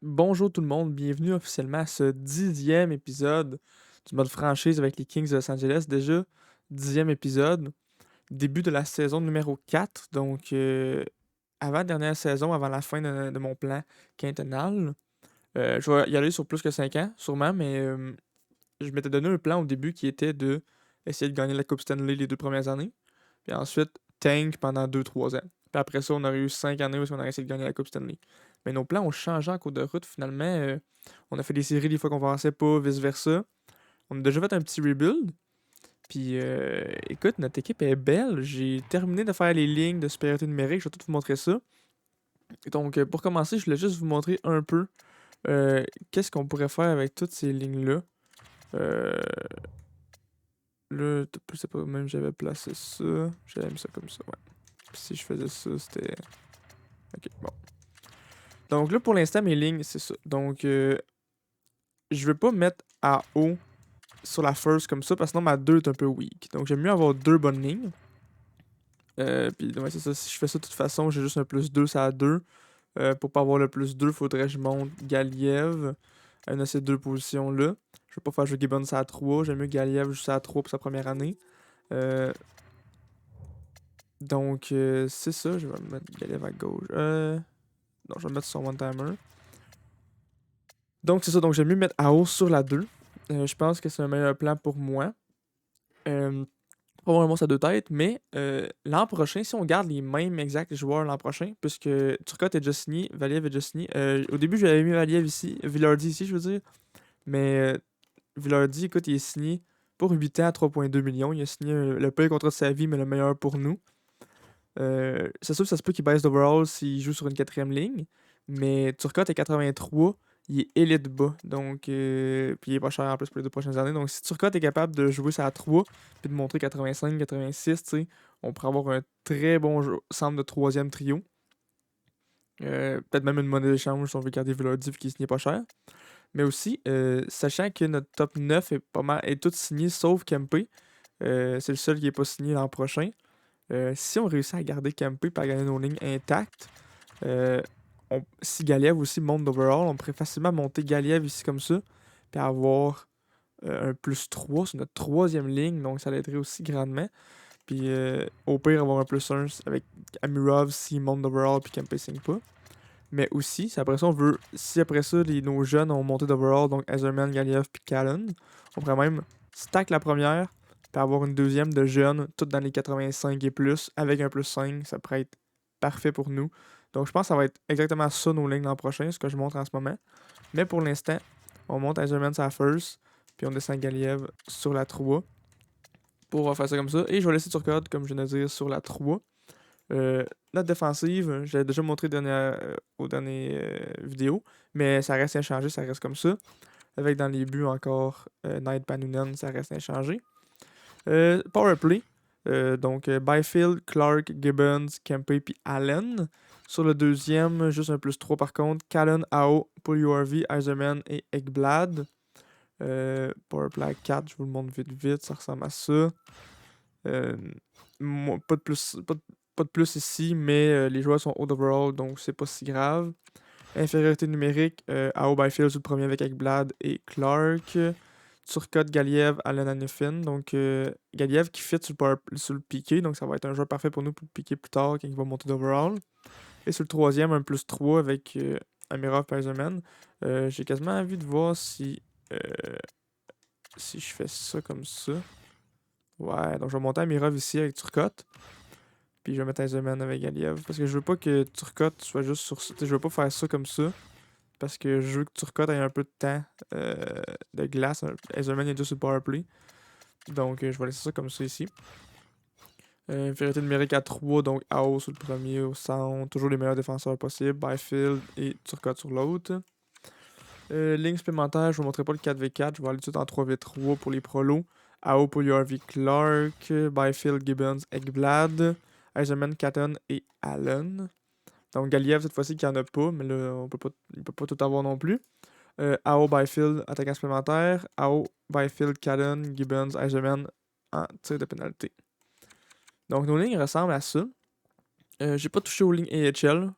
Bonjour tout le monde, bienvenue officiellement à ce 10e épisode du mode franchise avec les Kings de Los Angeles. Déjà, 10e épisode, début de la saison numéro 4, donc avant-dernière saison, avant la fin de mon plan quinquennal. Je vais y aller sur plus que 5 ans, sûrement, mais je m'étais donné un plan au début qui était de essayer de gagner la Coupe Stanley les 2 premières années, puis ensuite tank pendant 2 3 ans. Puis après ça, on aurait eu 5 années où on aurait essayé de gagner la Coupe Stanley. Mais nos plans ont changé en cours de route finalement. On a fait des séries des fois qu'on pensait pas, vice-versa. On a déjà fait un petit rebuild. Puis écoute, notre équipe est belle. J'ai terminé de faire les lignes de supériorité numérique. Je vais tout vous montrer ça. Donc pour commencer, je voulais juste vous montrer un peu qu'est-ce qu'on pourrait faire avec toutes ces lignes-là. Euh, Là, je sais pas, même j'avais placé ça. J'avais mis ça comme ça, ouais. Puis si je faisais ça, c'était. Ok, bon. Donc là, pour l'instant, mes lignes, c'est ça. Donc, je vais pas mettre à haut sur la first comme ça, parce que sinon ma 2 est un peu weak. Donc, j'aime mieux avoir deux bonnes lignes. Puis, ouais, c'est ça. Si je fais ça de toute façon, j'ai juste un plus 2 ça à 2. Pour pas avoir le plus 2, faudrait que je monte Galiev à une de ces deux positions-là. Je vais pas faire jouer Gibbons à 3. J'aime mieux Galiev juste à 3 pour sa première année. Euh, Donc, c'est ça. Je vais mettre Galiev à gauche. Non, je vais mettre son one-timer. Donc, c'est ça. Donc, j'aime mieux mettre AO sur la 2. Je pense que c'est un meilleur plan pour moi. Euh, Probablement, ça deux têtes. Mais l'an prochain, si on garde les mêmes exacts joueurs l'an prochain, puisque Turcotte est déjà signé, Valiev est déjà signé. Au début, j'avais mis Valiev ici, Villardi ici, je veux dire. Mais Villardi, écoute, il est signé pour 8 ans à 3,2 millions. Il a signé le pire contrat de sa vie, mais le meilleur pour nous. C'est sûr que ça se peut qu'il baisse d'overall s'il joue sur une quatrième ligne. Mais Turcotte est 83, il est élite bas. Donc, puis il est pas cher en plus pour les 2 prochaines années. Donc, si Turcotte est capable de jouer ça à 3 puis de montrer 85, 86, tu sais, on pourrait avoir un très bon centre de troisième trio. Peut-être même une monnaie d'échange si on veut garder Villardi vu qu'il n'est pas cher. Mais aussi, sachant que notre top 9 est pas mal est tout signé sauf Kempe. C'est le seul qui n'est pas signé l'an prochain. Si on réussit à garder Kempe et à gagner nos lignes intactes, euh, si Galiev aussi monte d'overall, on pourrait facilement monter Galiev ici comme ça, puis avoir un plus 3 sur notre troisième ligne, donc ça l'aiderait aussi grandement. Puis au pire, avoir un plus 1 avec Amirov s'il monte d'overall puis Kempe signe pas. Mais aussi, si après ça, on veut. Si après ça, nos jeunes ont monté d'overall, donc Ezerman, Galiev puis Callan, on pourrait même stack la première, puis avoir une deuxième de jeunes, toutes dans les 85 et plus, avec un plus 5, ça pourrait être parfait pour nous. Donc je pense que ça va être exactement ça nos lignes l'an prochain, ce que je montre en ce moment. Mais pour l'instant, on monte Ezerman sur la first, puis on descend Galiev sur la 3 pour faire ça comme ça. Et je vais laisser Turcotte, comme je viens de dire, sur la 3. Notre défensive, j'ai déjà montré aux dernières vidéos, mais ça reste inchangé, ça reste comme ça. Avec dans les buts encore Knight Panunen, ça reste inchangé. Powerplay, donc Byfield, Clark, Gibbons, Kempe puis Allen. Sur le deuxième, juste un plus 3 par contre. Callan, Ao, Paul URV, Eiserman et Ekblad. Powerplay 4, je vous le montre vite vite, ça ressemble à ça. Euh, pas de plus, pas de plus ici, mais les joueurs sont haut overall, donc c'est pas si grave. Infériorité numérique, AO Byfield sur le premier avec Ekblad et Clark. Turcotte, Galiev, Allen Hanifin. Donc Galiev qui fit sur le piqué, donc ça va être un joueur parfait pour nous pour piquer plus tard quand il va monter d'overall. Et sur le troisième, un plus 3 avec Amirov Paiserman. J'ai quasiment envie de voir euh, si je fais ça comme ça. Ouais, donc je vais monter Amirov ici avec Turcotte. Puis je vais mettre Eisenman avec Galiev. Parce que je veux pas que Turcotte soit juste sur ça. Je veux pas faire ça comme ça. Parce que je veux que Turcotte ait un peu de temps de glace. Eisenman est juste sur le powerplay. Donc je vais laisser ça comme ça ici. Vérité numérique à 3, donc AO sur le premier, au centre. Toujours les meilleurs défenseurs possibles. Byfield et Turcotte sur l'autre. Ligne supplémentaire, je vous montrerai pas le 4v4. Je vais aller tout de suite en 3v3 pour les prolos. AO pour URV Clark. Byfield, Gibbons, Ekblad. Eisenman, Catton et Allen. Donc Galiev cette fois-ci qui en a pas, mais là il peut pas tout avoir non plus. AO Byfield, attaquant supplémentaire. AO Byfield, Catton, Gibbons, Eisenman en tir de pénalité. Donc nos lignes ressemblent à ça. J'ai pas touché aux lignes AHL.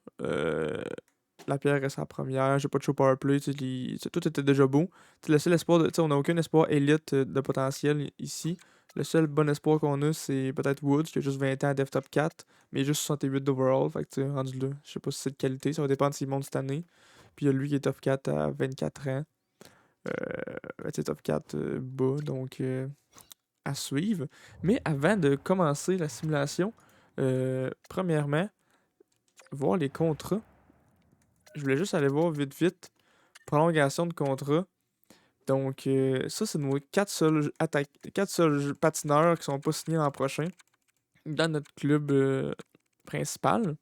la pierre reste à la première, j'ai pas de show power play, tout était déjà beau. Le seul espoir, on n'a aucun espoir élite de potentiel ici. Le seul bon espoir qu'on a, c'est peut-être Woods, qui a juste 20 ans à Dev Top 4, mais juste 68 d'overall. Fait que, rendu là, je sais pas si c'est de qualité, ça va dépendre s'il monte cette année. Puis il y a lui qui est top 4 à 24 ans. Top 4 bas, donc à suivre. Mais avant de commencer la simulation, premièrement, voir les contrats. Je voulais juste aller voir vite vite. Prolongation de contrat. Donc, ça, c'est nos 4 seuls patineurs qui sont pas signés l'an prochain dans notre club principal.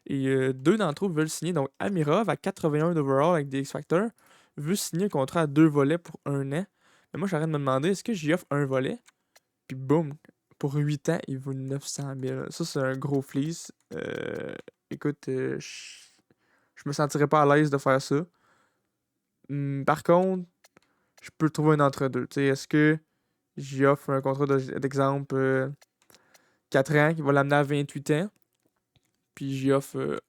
Et deux d'entre eux veulent signer. Donc, Amirov, à 81 d'overall avec des X-Factor, veut signer un contrat à 2 volets pour 1 an. Mais moi, j'arrête de me demander, est-ce que j'y offre un volet? Puis boum, pour 8 ans, il vaut 900 000. Ça, c'est un gros fleece. Écoute, je me sentirais pas à l'aise de faire ça. Par contre, je peux trouver un entre-deux. Est-ce que j'y offre un contrat d'exemple 4 ans qui va l'amener à 28 ans, puis j'y offre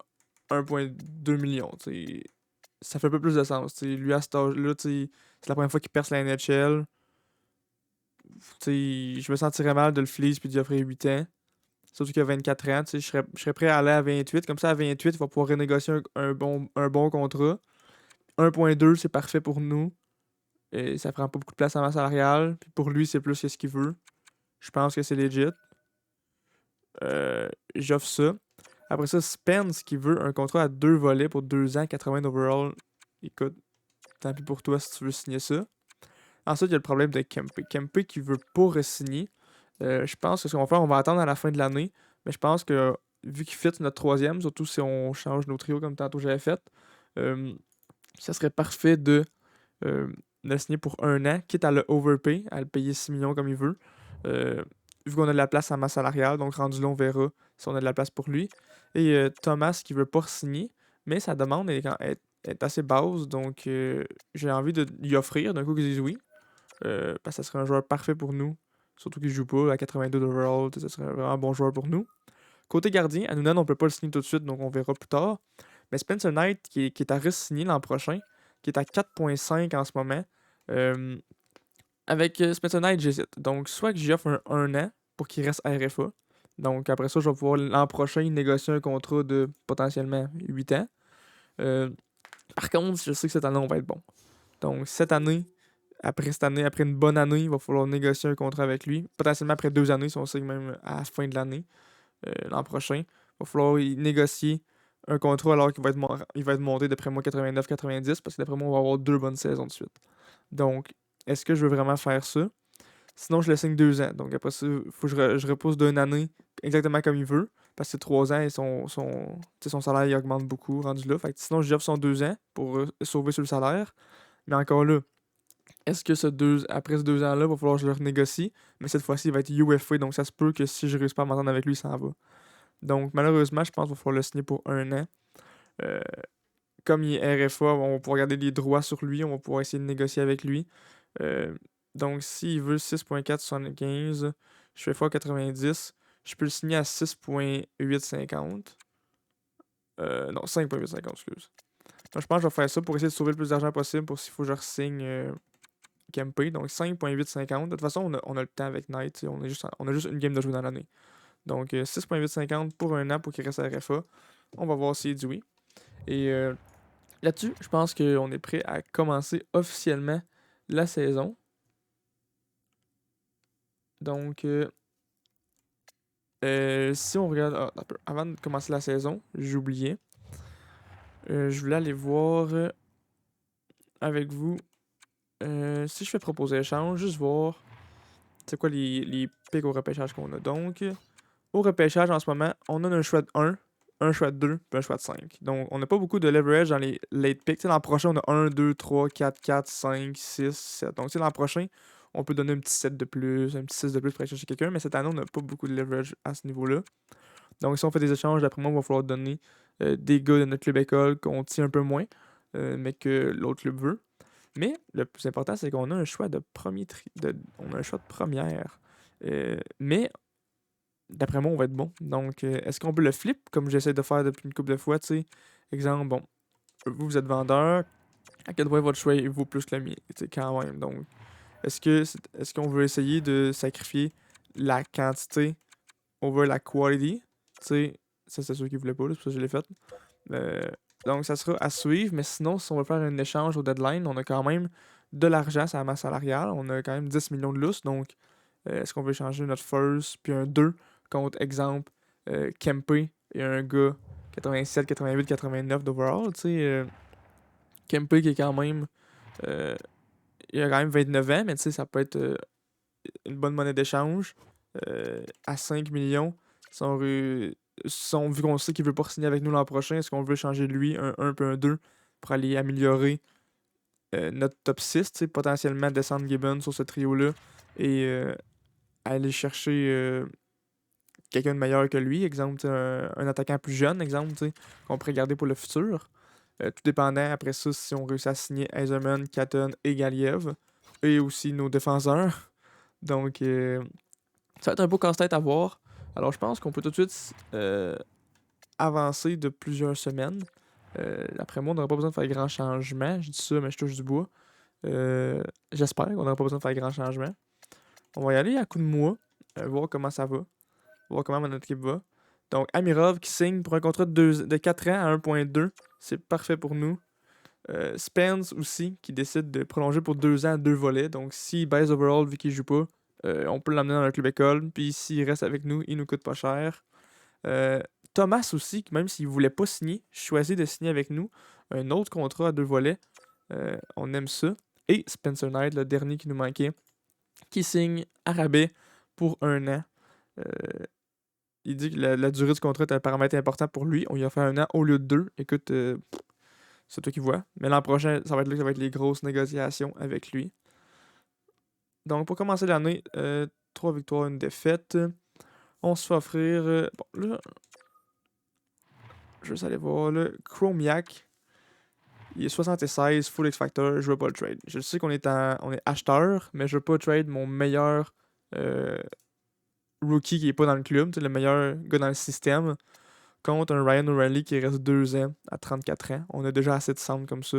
1,2 million. Ça fait un peu plus de sens. Lui, à cet âge-là, c'est la première fois qu'il perce la NHL. Je me sentirais mal de le fleece puis d'y offrir 8 ans. Surtout qu'il a 24 ans. Je serais prêt à aller à 28. Comme ça, à 28, il va pouvoir renégocier un bon contrat. 1,2, c'est parfait pour nous. Et ça prend pas beaucoup de place en masse salariale. Puis pour lui, c'est plus que ce qu'il veut. Je pense que c'est legit. J'offre ça. Après ça, Spence qui veut un contrat à 2 volets pour 2 ans, 80 overall. Écoute, tant pis pour toi si tu veux signer ça. Ensuite, il y a le problème de Kempe. Kempe qui veut pas re-signer. Je pense que ce qu'on va faire, on va attendre à la fin de l'année. Mais je pense que vu qu'il fit notre troisième, surtout si on change nos trios comme tantôt j'avais fait, ça serait parfait de le signer pour 1 an, quitte à le overpay, à le payer 6 millions comme il veut. Vu qu'on a de la place en masse salariale, donc rendu là, on verra si on a de la place pour lui. Et Thomas qui veut pas signer, mais sa demande est assez basse, donc j'ai envie de lui offrir d'un coup qu'ils disent oui. Parce que ça serait un joueur parfait pour nous. Surtout qu'il joue pas à 82 d'overall, ça serait vraiment un bon joueur pour nous. Côté gardien, Hanouna, on peut pas le signer tout de suite, donc on verra plus tard. Mais Spencer Knight, qui est à risque signé l'an prochain, qui est à 4,5 en ce moment. Avec Spencer Knight, j'hésite. Donc, soit que j'y offre un an pour qu'il reste RFA. Donc, après ça, je vais pouvoir l'an prochain négocier un contrat de potentiellement 8 ans. Par contre, je sais que cette année, on va être bon. Donc, cette année, après une bonne année, il va falloir négocier un contrat avec lui. Potentiellement après 2 années, si on signe même à la fin de l'année, l'an prochain. Il va falloir y négocier un contrat alors qu'il va être monté d'après moi 89-90 parce que d'après moi, on va avoir 2 bonnes saisons de suite. Donc, est-ce que je veux vraiment faire ça? Sinon, je le signe 2 ans. Donc, après ça, il faut que je repousse d'une année exactement comme il veut. Parce que 3 ans et son salaire il augmente beaucoup rendu là. Fait que sinon, j'offre son 2 ans pour sauver sur le salaire. Mais encore là, est-ce que après ce 2 ans-là, il va falloir que je le renégocie? Mais cette fois-ci, il va être UFA. Donc, ça se peut que si je réussis pas à m'entendre avec lui, ça en va. Donc, malheureusement, je pense qu'il va falloir le signer pour 1 an. Euh, Comme il est RFA, on va pouvoir garder les droits sur lui. On va pouvoir essayer de négocier avec lui. Donc, s'il veut 6,475, je fais x 90, je peux le signer à 6,850. Non, 5,850, excuse. Donc, je pense que je vais faire ça pour essayer de sauver le plus d'argent possible pour s'il faut que je re-signe Kempe. Donc, 5,850. De toute façon, on a le temps avec Knight. On a juste une game de jouer dans l'année. Donc, 6,850 pour 1 an pour qu'il reste à RFA. On va voir s'il dit oui. Et là-dessus, je pense qu'on est prêt à commencer officiellement la saison. Donc, si on regarde. Avant de commencer la saison, j'ai oublié. Je voulais aller voir avec vous. Si je fais proposer échange, juste voir c'est quoi les picks au repêchage qu'on a. Donc, au repêchage en ce moment, on a un choix de 1, un choix de 2, puis un choix de 5. Donc, on n'a pas beaucoup de leverage dans les late picks. L'an prochain, on a 1, 2, 3, 4, 4, 5, 6, 7. Donc, l'an prochain, on peut donner un petit 7 de plus, un petit 6 de plus pour aller chercher quelqu'un. Mais cette année, on n'a pas beaucoup de leverage à ce niveau-là. Donc, si on fait des échanges, d'après moi, il va falloir donner des gars de notre club école qu'on tient un peu moins, mais que l'autre club veut. Mais le plus important, c'est qu'on a un choix de on a un choix de première. Mais d'après moi, on va être bon. Donc, est-ce qu'on peut le flip comme j'essaie de faire depuis une couple de fois, tu sais? Exemple, bon, vous êtes vendeur, à quel point votre choix il vaut plus que le mien, quand même. Donc, est-ce qu'on veut essayer de sacrifier la quantité over la quality? Tu sais, ça c'est sûr qu'il voulait pas, là, c'est pour ça que je l'ai fait. Euh, donc, ça sera à suivre, mais sinon, si on veut faire un échange au deadline, on a quand même de l'argent sur la masse salariale. On a quand même 10 millions de lousse. Donc, est-ce qu'on veut échanger notre first puis un 2 contre, exemple, Kempe et un gars 87, 88, 89 d'overall? Tu sais, Kempe qui est quand même. euh, il a quand même 29 ans, mais tu sais, ça peut être une bonne monnaie d'échange à 5 millions. Vu qu'on sait qu'il veut pas signer avec nous l'an prochain, est-ce qu'on veut changer lui un 1 puis un 2 pour aller améliorer notre top 6, tu sais, potentiellement descendre Gibbon sur ce trio-là et aller chercher quelqu'un de meilleur que lui, exemple, tu sais, un attaquant plus jeune, exemple, tu sais, qu'on pourrait garder pour le futur. Tout dépendant, après ça, si on réussit à signer Eiserman, Katon et Galiev, et aussi nos défenseurs. Donc, ça va être un beau casse-tête à voir. Alors, je pense qu'on peut tout de suite avancer de plusieurs semaines. Après moi, on n'aura pas besoin de faire grand changement. Je dis ça, mais je touche du bois. J'espère qu'on n'aura pas besoin de faire grand changement. On va y aller à coup de mois, voir comment ça va, voir comment notre équipe va. Donc, Amirov qui signe pour un contrat de 4 ans à 1.2. C'est parfait pour nous. Spence aussi, qui décide de prolonger pour 2 ans à 2 volets. Donc, s'il baisse overall vu qu'il joue pas, on peut l'amener dans le club école. Puis, s'il reste avec nous, il nous coûte pas cher. Thomas aussi, même s'il voulait pas signer, choisit de signer avec nous. Un autre contrat à 2 volets. On aime ça. Et Spencer Knight, le dernier qui nous manquait, qui signe à rabais pour 1 an. Il dit que la durée du contrat est un paramètre important pour lui. On lui a fait 1 an au lieu de 2. Écoute, c'est toi qui vois. Mais l'an prochain, ça va être là que ça va être les grosses négociations avec lui. Donc, pour commencer l'année, 3 victoires, 1 défaite. On se fait offrir. Bon, là, je vais juste aller voir. Là, Chromiak, il est 76, full X-Factor. Je veux pas le trade. Je sais qu'on est, on est acheteur, mais je veux pas trade mon meilleur rookie qui est pas dans le club, le meilleur gars dans le système, contre un Ryan O'Reilly qui reste 2 ans à 34 ans. On a déjà assez de centres comme ça.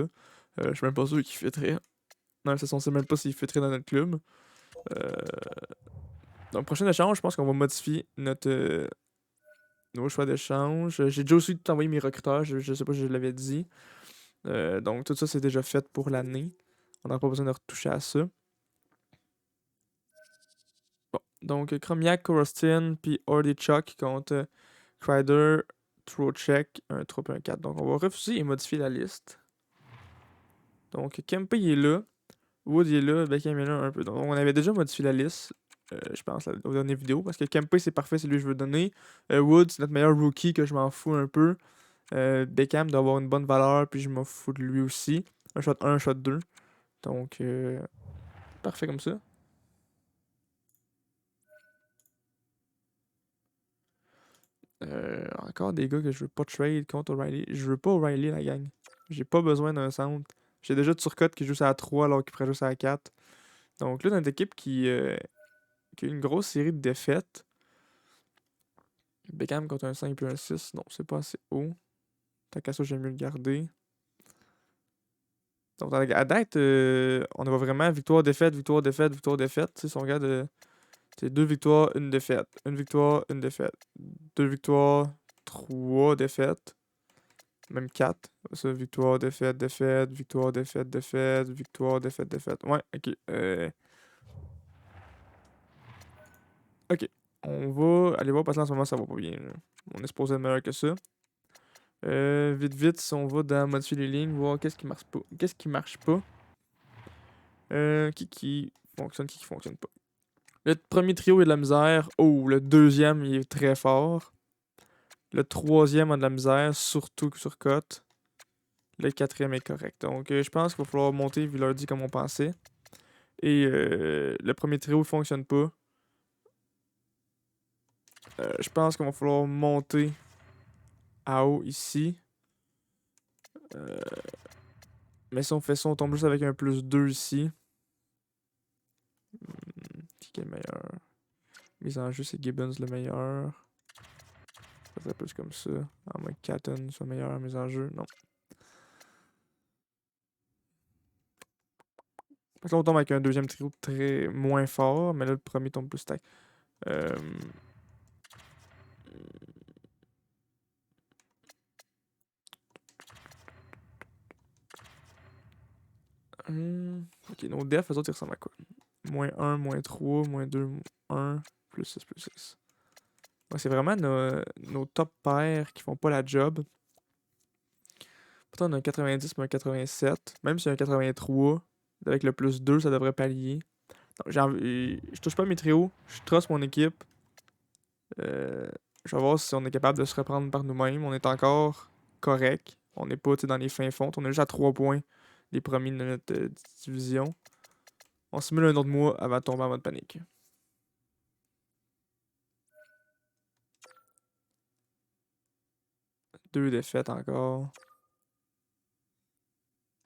Je suis même pas sûr qu'il fitterait. Non, on sait même pas s'il fitterait dans notre club. Euh, Donc, prochain échange, je pense qu'on va modifier nos choix d'échange. J'ai déjà aussi tout envoyé mes recruteurs, je sais pas si je l'avais dit. Donc, tout ça, c'est déjà fait pour l'année. On n'a pas besoin de retoucher à ça. Bon, donc, Chromiak, Korostin, puis Chuck contre Crider, Trocheck, un 3 et un 4. Donc, on va refuser et modifier la liste. Donc, Kempe, il est là. Wood, il est là. Beckham est là un peu. Donc, on avait déjà modifié la liste. Je pense, aux dernières vidéos. Parce que Kempe, c'est parfait, c'est lui que je veux donner. Wood, c'est notre meilleur rookie que je m'en fous un peu. Beckham doit avoir une bonne valeur, puis je m'en fous de lui aussi. Un shot 1, un shot 2. Donc, parfait comme ça. Encore des gars que je veux pas trade contre O'Reilly. Je veux pas O'Reilly, la gang. J'ai pas besoin d'un centre. J'ai déjà Turcotte qui joue ça à 3 alors qu'il pourrait jouer ça à 4. Donc là, dans notre équipe qui a une grosse série de défaites. Beckham contre un 5 et un 6. Non, c'est pas assez haut. Tant qu'à ça, j'aime mieux le garder. Donc à date, on a vraiment victoire, défaite, victoire, défaite, victoire, défaite. Tu sais, si on regarde, c'est 2 victoires, 1 défaite. Une victoire, une défaite. 2 victoires, 3 défaites. Même 4. Ça, victoire, défaite, défaite, victoire, défaite, défaite, victoire, défaite, défaite. Ouais, ok. Ok. On va aller voir parce que là, en ce moment, ça va pas bien, là. On est supposé être meilleur que ça. Vite, vite, si on va dans modifier les lignes, voir qu'est-ce qui marche pas. Qu'est-ce qui marche pas. Qui fonctionne, qui fonctionne pas. Le premier trio est de la misère. Oh, le deuxième, il est très fort. Le troisième a de la misère, surtout sur cote. Le quatrième est correct. Donc, je pense qu'il va falloir monter, vu leur dit comme on pensait. Et le premier trio ne fonctionne pas. Je pense qu'il va falloir monter à haut ici. Mais si on fait ça, on tombe juste avec un +2 ici. Qui est le meilleur? Mise en jeu, c'est Gibbons le meilleur. Ça serait plus comme ça. À moins que Catton soit meilleur en mise en jeu. Non. Parce que là, on tombe avec un deuxième trio très moins fort, mais là, le premier tombe plus stack. Euh... Ok, nos defs, eux autres, ils ressemblent à quoi? Moins 1, moins 3, moins 2, 1, plus 6, plus 6. Ouais, c'est vraiment nos top pairs qui font pas la job. Pourtant, on a un 90 mais un 87. Même si un 83, avec le plus 2, ça devrait pallier. Donc, je touche pas mes trios, je truste mon équipe. Euh, je vais voir si on est capable de se reprendre par nous-mêmes. On est encore correct. On n'est pas dans les fins fonds. On est juste à 3 points des premiers de notre division. On simule un autre mois avant de tomber en mode panique. Deux défaites encore.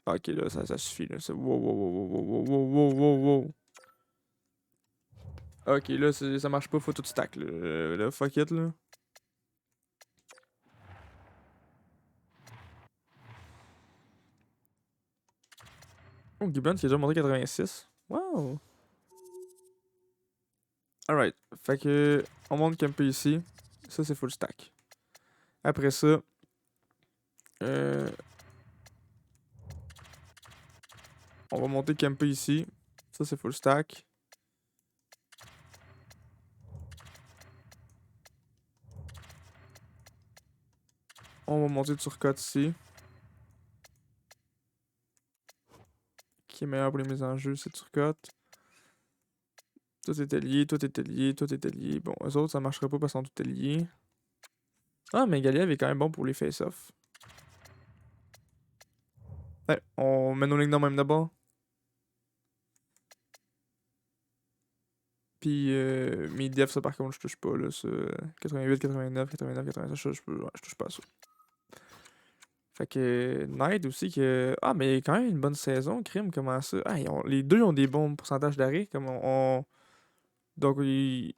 Ok, là, ça suffit. Là. Wow, wow, wow, wow, wow, wow, wow, wow, wow. Ok, là, ça marche pas, faut tout stack. Là, fuck it, là. Oh, Gibbon qui a déjà monté 86. Wow. Alright. Fait que, on monte camper ici. Ça, c'est full stack. Après ça, euh, on va monter camper ici. Ça, c'est full stack. On va monter Turcotte ici. Qui est meilleur pour les mises en jeu, c'est Turcotte. Tout est lié, tout est lié, tout est lié. Bon, eux autres, ça marcherait pas parce qu'ils sont tout liés. Ah, mais Galiev est quand même bon pour les face-off. Ouais, on met nos lignes dans le même d'abord. Puis mes defs, ça par contre, je touche pas. Là, ça, 88, 89, 89, 89, je touche pas à ça. Fait que Knight aussi, que. Ah, mais quand même une bonne saison, Crime, comment ça? Ah, les deux ont des bons pourcentages d'arrêt. Comme Donc, ils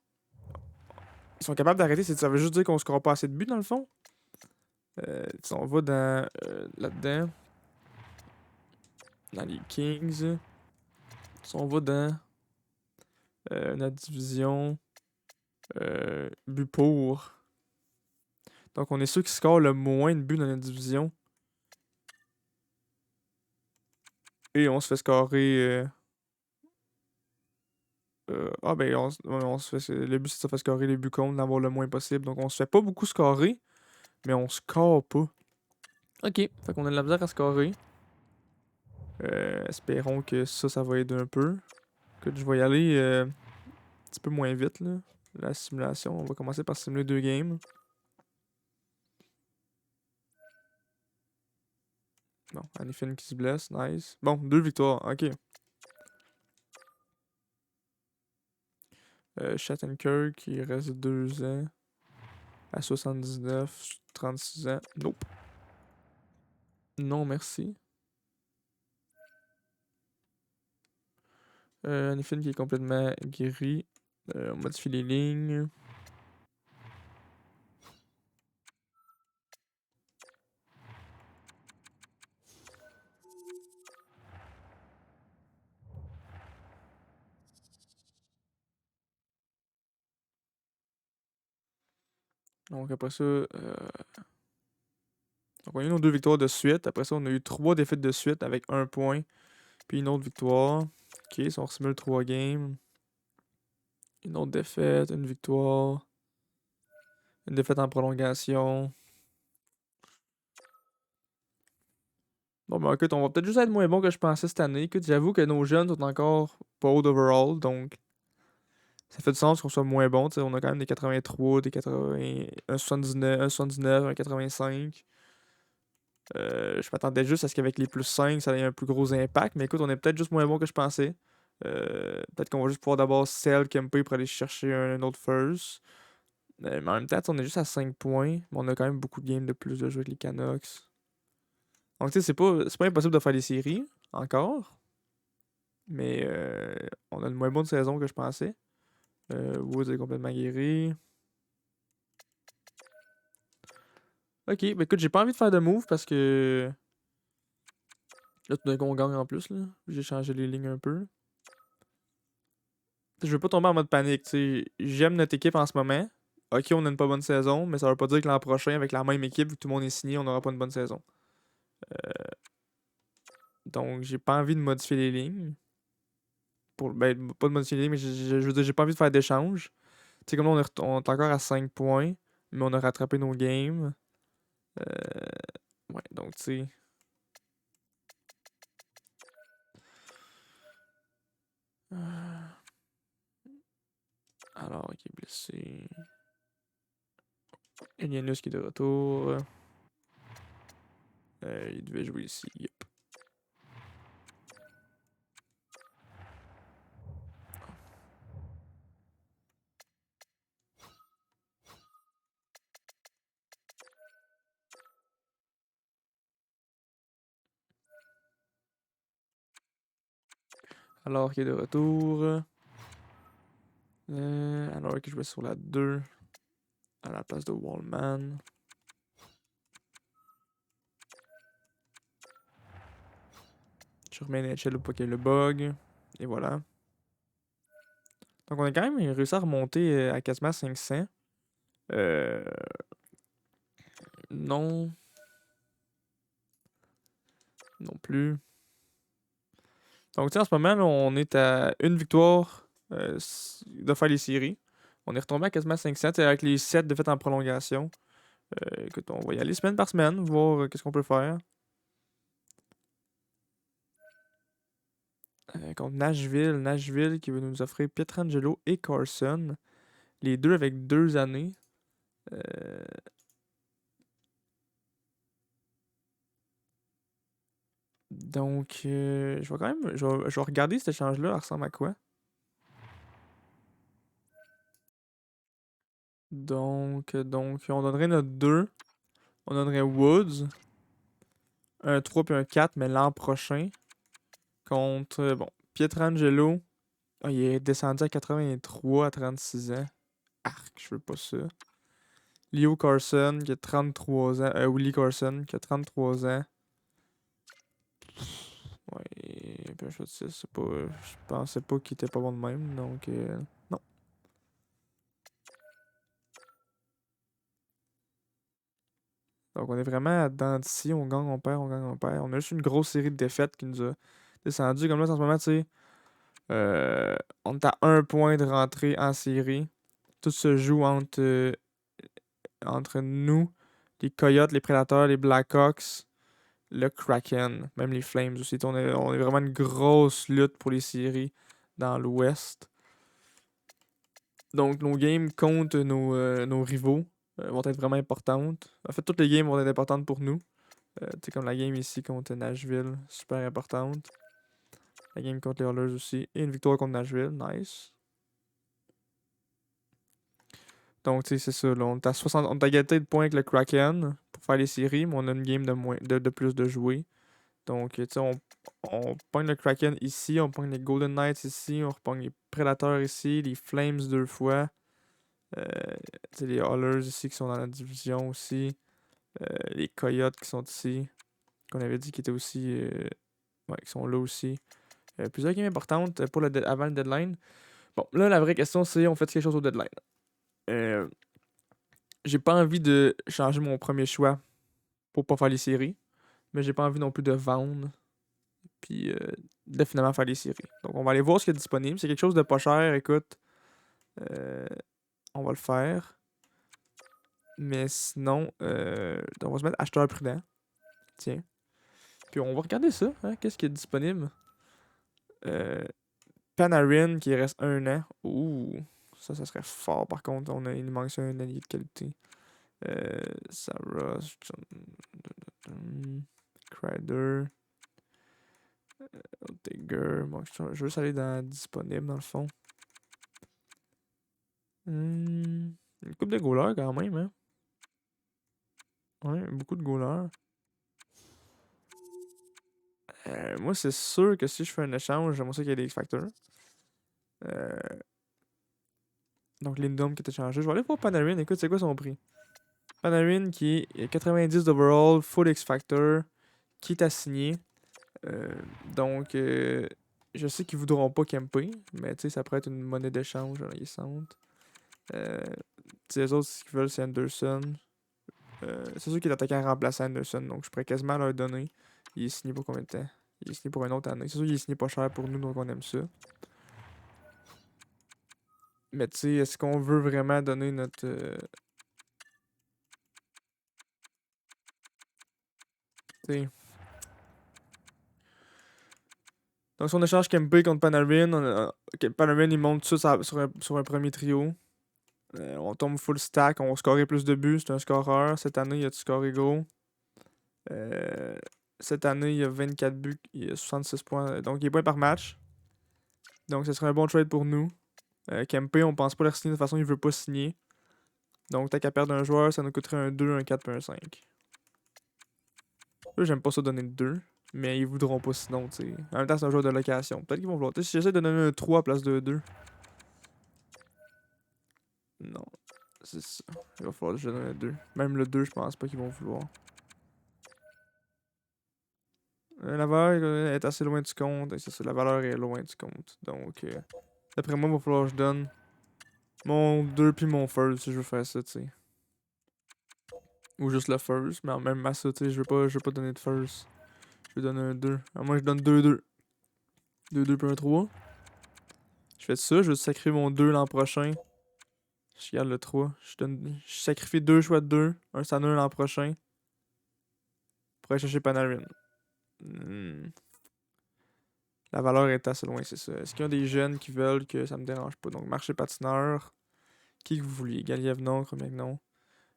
sont capables d'arrêter. Ça veut juste dire qu'on score pas assez de buts dans le fond. Si on va dans là-dedans, dans les Kings, si on va dans notre division but pour. Donc, on est ceux qui scorent le moins de buts dans notre division. Et on se fait scorer. Ah, ben, on se fait. Le but, c'est de se faire scorer les buts contre, d'avoir le moins possible. Donc, on se fait pas beaucoup scorer, mais on score pas. Ok, fait qu'on a de la misère à scorer. Espérons que ça va aider un peu. Écoute, je vais y aller un petit peu moins vite, là. La simulation. On va commencer par simuler 2 games. Bon, Anifin qui se blesse, nice. Bon, 2 victoires, ok. Shattenkirk, il reste 2 ans. À 79, 36 ans. Nope. Non, merci. Anifin qui est complètement guéri. On modifie les lignes. Donc après ça, donc on a eu nos 2 victoires de suite. Après ça, on a eu 3 défaites de suite avec 1 point. Puis une autre victoire. Ok, si on simule 3 games. Une autre défaite, une victoire. Une défaite en prolongation. Bon, ben écoute, on va peut-être juste être moins bon que je pensais cette année. Écoute, j'avoue que nos jeunes sont encore pas haut overall, donc ça fait du sens qu'on soit moins bon. On a quand même des 83, des 80, un 79, un 79, un 85. Je m'attendais juste à ce qu'avec les plus 5, ça ait un plus gros impact. Mais écoute, on est peut-être juste moins bon que je pensais. Peut-être qu'on va juste pouvoir d'abord sell Kempe pour aller chercher un autre first. Mais en même temps, on est juste à 5 points. Mais on a quand même beaucoup de games de plus de jouer avec les Canucks. Donc, tu sais, c'est pas impossible de faire des séries, encore. Mais on a une moins bonne saison que je pensais. Woods est complètement guéri. Ok, bah écoute, j'ai pas envie de faire de move parce que Là, tout d'un coup, on gagne en plus, là. J'ai changé les lignes un peu. Je veux pas tomber en mode panique, tu sais. J'aime notre équipe en ce moment. Ok, on a une pas bonne saison, mais ça veut pas dire que l'an prochain, avec la même équipe, vu que tout le monde est signé, on n'aura pas une bonne saison. Donc, j'ai pas envie de modifier les lignes. Ben, pas de modifier les lignes, mais je veux dire, j'ai pas envie de faire d'échanges. Tu sais, comme là, on est encore à 5 points, mais on a rattrapé nos games. Ouais, donc, tu sais. Alors, qui est blessé. Elianus qui est de retour. Il devait jouer ici. Yep. Alors qui est de retour. Alors qu'il jouait sur la 2 à la place de Wallman. Je remets NHL pour qu'il y ait le bug. Et voilà. Donc on a quand même réussi à remonter à quasiment 500. Euh, non. Non plus. Donc tu sais, en ce moment, là, on est à une victoire de faire les séries. On est retombé à quasiment 500 avec les 7 défaites en prolongation. Écoute, on va y aller semaine par semaine, voir qu'est-ce qu'on peut faire. Contre Nashville. Nashville qui veut nous offrir Pietrangelo et Carson. Les deux avec 2 années. Euh, donc, je vais quand même. Je vais regarder cet échange-là. Ça ressemble à quoi? Donc, on donnerait notre 2. On donnerait Woods. Un 3 puis un 4, mais l'an prochain. Contre, bon, Pietrangelo. Ah, il est descendu à 83 à 36 ans. Arc, je veux pas ça. Leo Carson qui a 33 ans. Willie Carson qui a 33 ans. Ouais, ben, je sais, c'est pas. Je pensais pas qu'il était pas bon de même, donc non. Donc on est vraiment à dents d'ici, on gagne, on perd, on gagne, on perd. On a juste une grosse série de défaites qui nous a descendu. Comme là, en ce moment, tu sais, on est à un point de rentrer en série. Tout se joue entre nous, les Coyotes, les Prédateurs, les Blackhawks, le Kraken, même les Flames aussi. On est vraiment une grosse lutte pour les séries dans l'Ouest. Donc, nos games contre nos rivaux vont être vraiment importantes. En fait, toutes les games vont être importantes pour nous. Tu sais, comme la game ici contre Nashville, super importante. La game contre les Oilers aussi. Et une victoire contre Nashville, nice. Donc, tu sais, c'est ça. Là, on est à égalité de points avec le Kraken pour faire les séries, mais on a une game de plus de jouer. Donc, tu sais, on pogne le Kraken ici, on pogne les Golden Knights ici, on repogne les Predators ici, les Flames 2 fois. Tu sais, les Oilers ici qui sont dans la division aussi. Les Coyotes qui sont ici. Qu'on avait dit qu'ils étaient aussi. Ouais, qui sont là aussi. Plusieurs games importantes pour avant le deadline. Bon, là, la vraie question, c'est on fait quelque chose au deadline. Euh, j'ai pas envie de changer mon premier choix pour pas faire les séries. Mais j'ai pas envie non plus de vendre. Puis de finalement faire les séries. Donc, on va aller voir ce qui est disponible. C'est quelque chose de pas cher, écoute. euh, on va le faire. Mais sinon, on va se mettre acheteur prudent. Tiens. Puis on va regarder ça, hein, qu'est-ce qui est disponible. Euh, Panarin qui reste 1 an. Ouh, ça serait fort par contre. Il nous manque ça un allié de qualité. Saros, Crider, Oettinger. Bon, je veux juste aller dans disponible dans le fond. Une coupe de goalers quand même, hein. Ouais, beaucoup de goalers. Moi, c'est sûr que si je fais un échange, j'aimerais ça qu'il y ait des X-Factors. Euh, donc, Lindom qui est échangé. Je vais aller voir Panarin. Écoute, c'est quoi son prix? Panarin qui est 90 d'overall, full X-Factor, qui est assigné. Donc, je sais qu'ils voudront pas camper, mais tu sais, ça pourrait être une monnaie d'échange dans les centres. Les autres, ce qu'ils veulent, c'est Anderson. C'est sûr qu'il est attaquant remplaçant Anderson, donc je pourrais quasiment leur donner. Il est signé pour combien de temps? Il est signé pour une autre année. C'est sûr qu'il est signé pas cher pour nous, donc on aime ça. Mais tu sais, est-ce qu'on veut vraiment donner notre... tu sais... Donc si on échange Kempe contre Panarin, Panarin il monte ça sur un premier trio. On tombe full stack, on va scorer plus de buts, c'est un scoreur. Cette année, il a scoré gros. Cette année, il y a 24 buts, il y a 66 points, donc il est points par match. Donc ce serait un bon trade pour nous. Kempe, on pense pas le signer, de toute façon, il veut pas signer. Donc tant qu'à perdre un joueur, ça nous coûterait un 2, un 4 et un 5. Là, j'aime pas ça donner le 2, mais ils voudront pas sinon, tu sais. En même temps, c'est un joueur de location. Peut-être qu'ils vont vouloir. Si j'essaie de donner un 3 à place de 2. Non, c'est ça. Il va falloir que je donne un 2. Même le 2, je pense pas qu'ils vont vouloir. La valeur est assez loin du compte. Et c'est ça, la valeur est loin du compte. Donc, d'après moi, il va falloir que je donne mon 2 puis mon first si je veux faire ça, tu sais. Ou juste le first, mais même à ça, tu sais, je veux pas donner de first. Je vais donner un 2. À moins que je donne 2-2. 2-2 puis un 3. Je fais ça, je vais sacrifier mon 2 l'an prochain. Je garde le 3. Je sacrifie 2 choix de 2. Un Sanur l'an prochain. Pour aller chercher Panarin. La valeur est assez loin, c'est ça. Est-ce qu'il y a des jeunes qui veulent que ça me dérange pas? Donc, marché patineur. Qui que vous voulez? Galiev non, Cromiak non.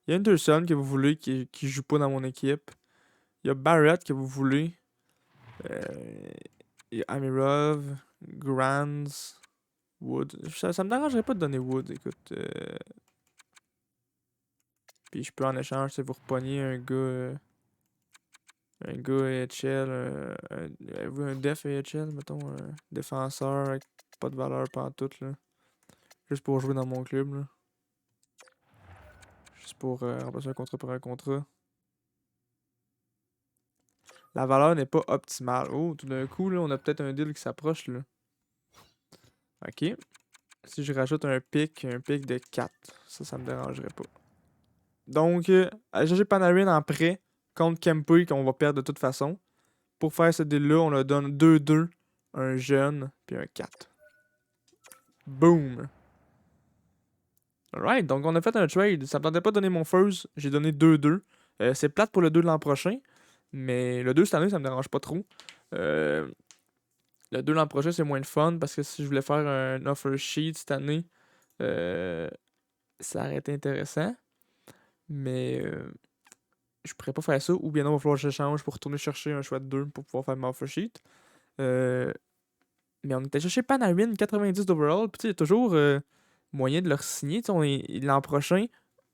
Il y a Anderson que vous voulez qui joue pas dans mon équipe. Il y a Barrett que vous voulez. Il y a Amirov, Grands, Wood. Ça me dérangerait pas de donner Wood, écoute. Puis je peux en échange, c'est vous repogner un gars. Un gars AHL. Avez-vous un def AHL, mettons, un défenseur avec pas de valeur pantoute, là. Juste pour jouer dans mon club, là. Juste pour remplacer un contrat par un contrat. La valeur n'est pas optimale. Oh, tout d'un coup, là, on a peut-être un deal qui s'approche, là. Ok. Si je rajoute un pic de 4, ça me dérangerait pas. Donc, aller chercher Panarin en prêt contre Kempe, qu'on va perdre de toute façon. Pour faire ce deal-là, on leur donne 2-2, un jeune, puis un 4. Boom! Alright, donc on a fait un trade. Ça me tentait pas de donner mon first, j'ai donné 2-2. C'est plate pour le 2 de l'an prochain, mais le 2 cette année, ça me dérange pas trop. Le 2 l'an prochain, c'est moins de fun parce que si je voulais faire un offer sheet cette année, ça aurait été intéressant. Mais je pourrais pas faire ça, ou bien non, il va falloir que je change pour retourner chercher un choix de 2 pour pouvoir faire mon offer sheet. Mais on était chercher Panarin, 90 d'overall, puis tu sais, il y a toujours moyen de leur signer. L'an prochain,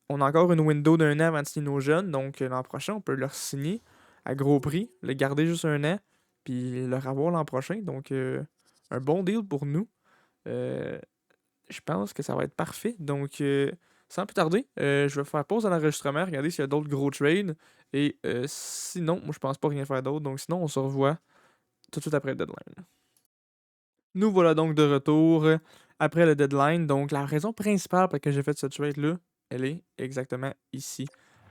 on a encore une window d'un an avant de signer nos jeunes, donc l'an prochain, on peut leur signer à gros prix, le garder juste un an, puis le avoir l'an prochain. Donc, un bon deal pour nous. Je pense que ça va être parfait. Donc, sans plus tarder, je vais faire pause à l'enregistrement, regarder s'il y a d'autres gros trades. Et sinon, moi, je pense pas rien faire d'autre. Donc, sinon, on se revoit tout de suite après le deadline. Nous voilà donc de retour après le deadline. Donc, la raison principale pour laquelle j'ai fait ce trade-là, elle est exactement ici.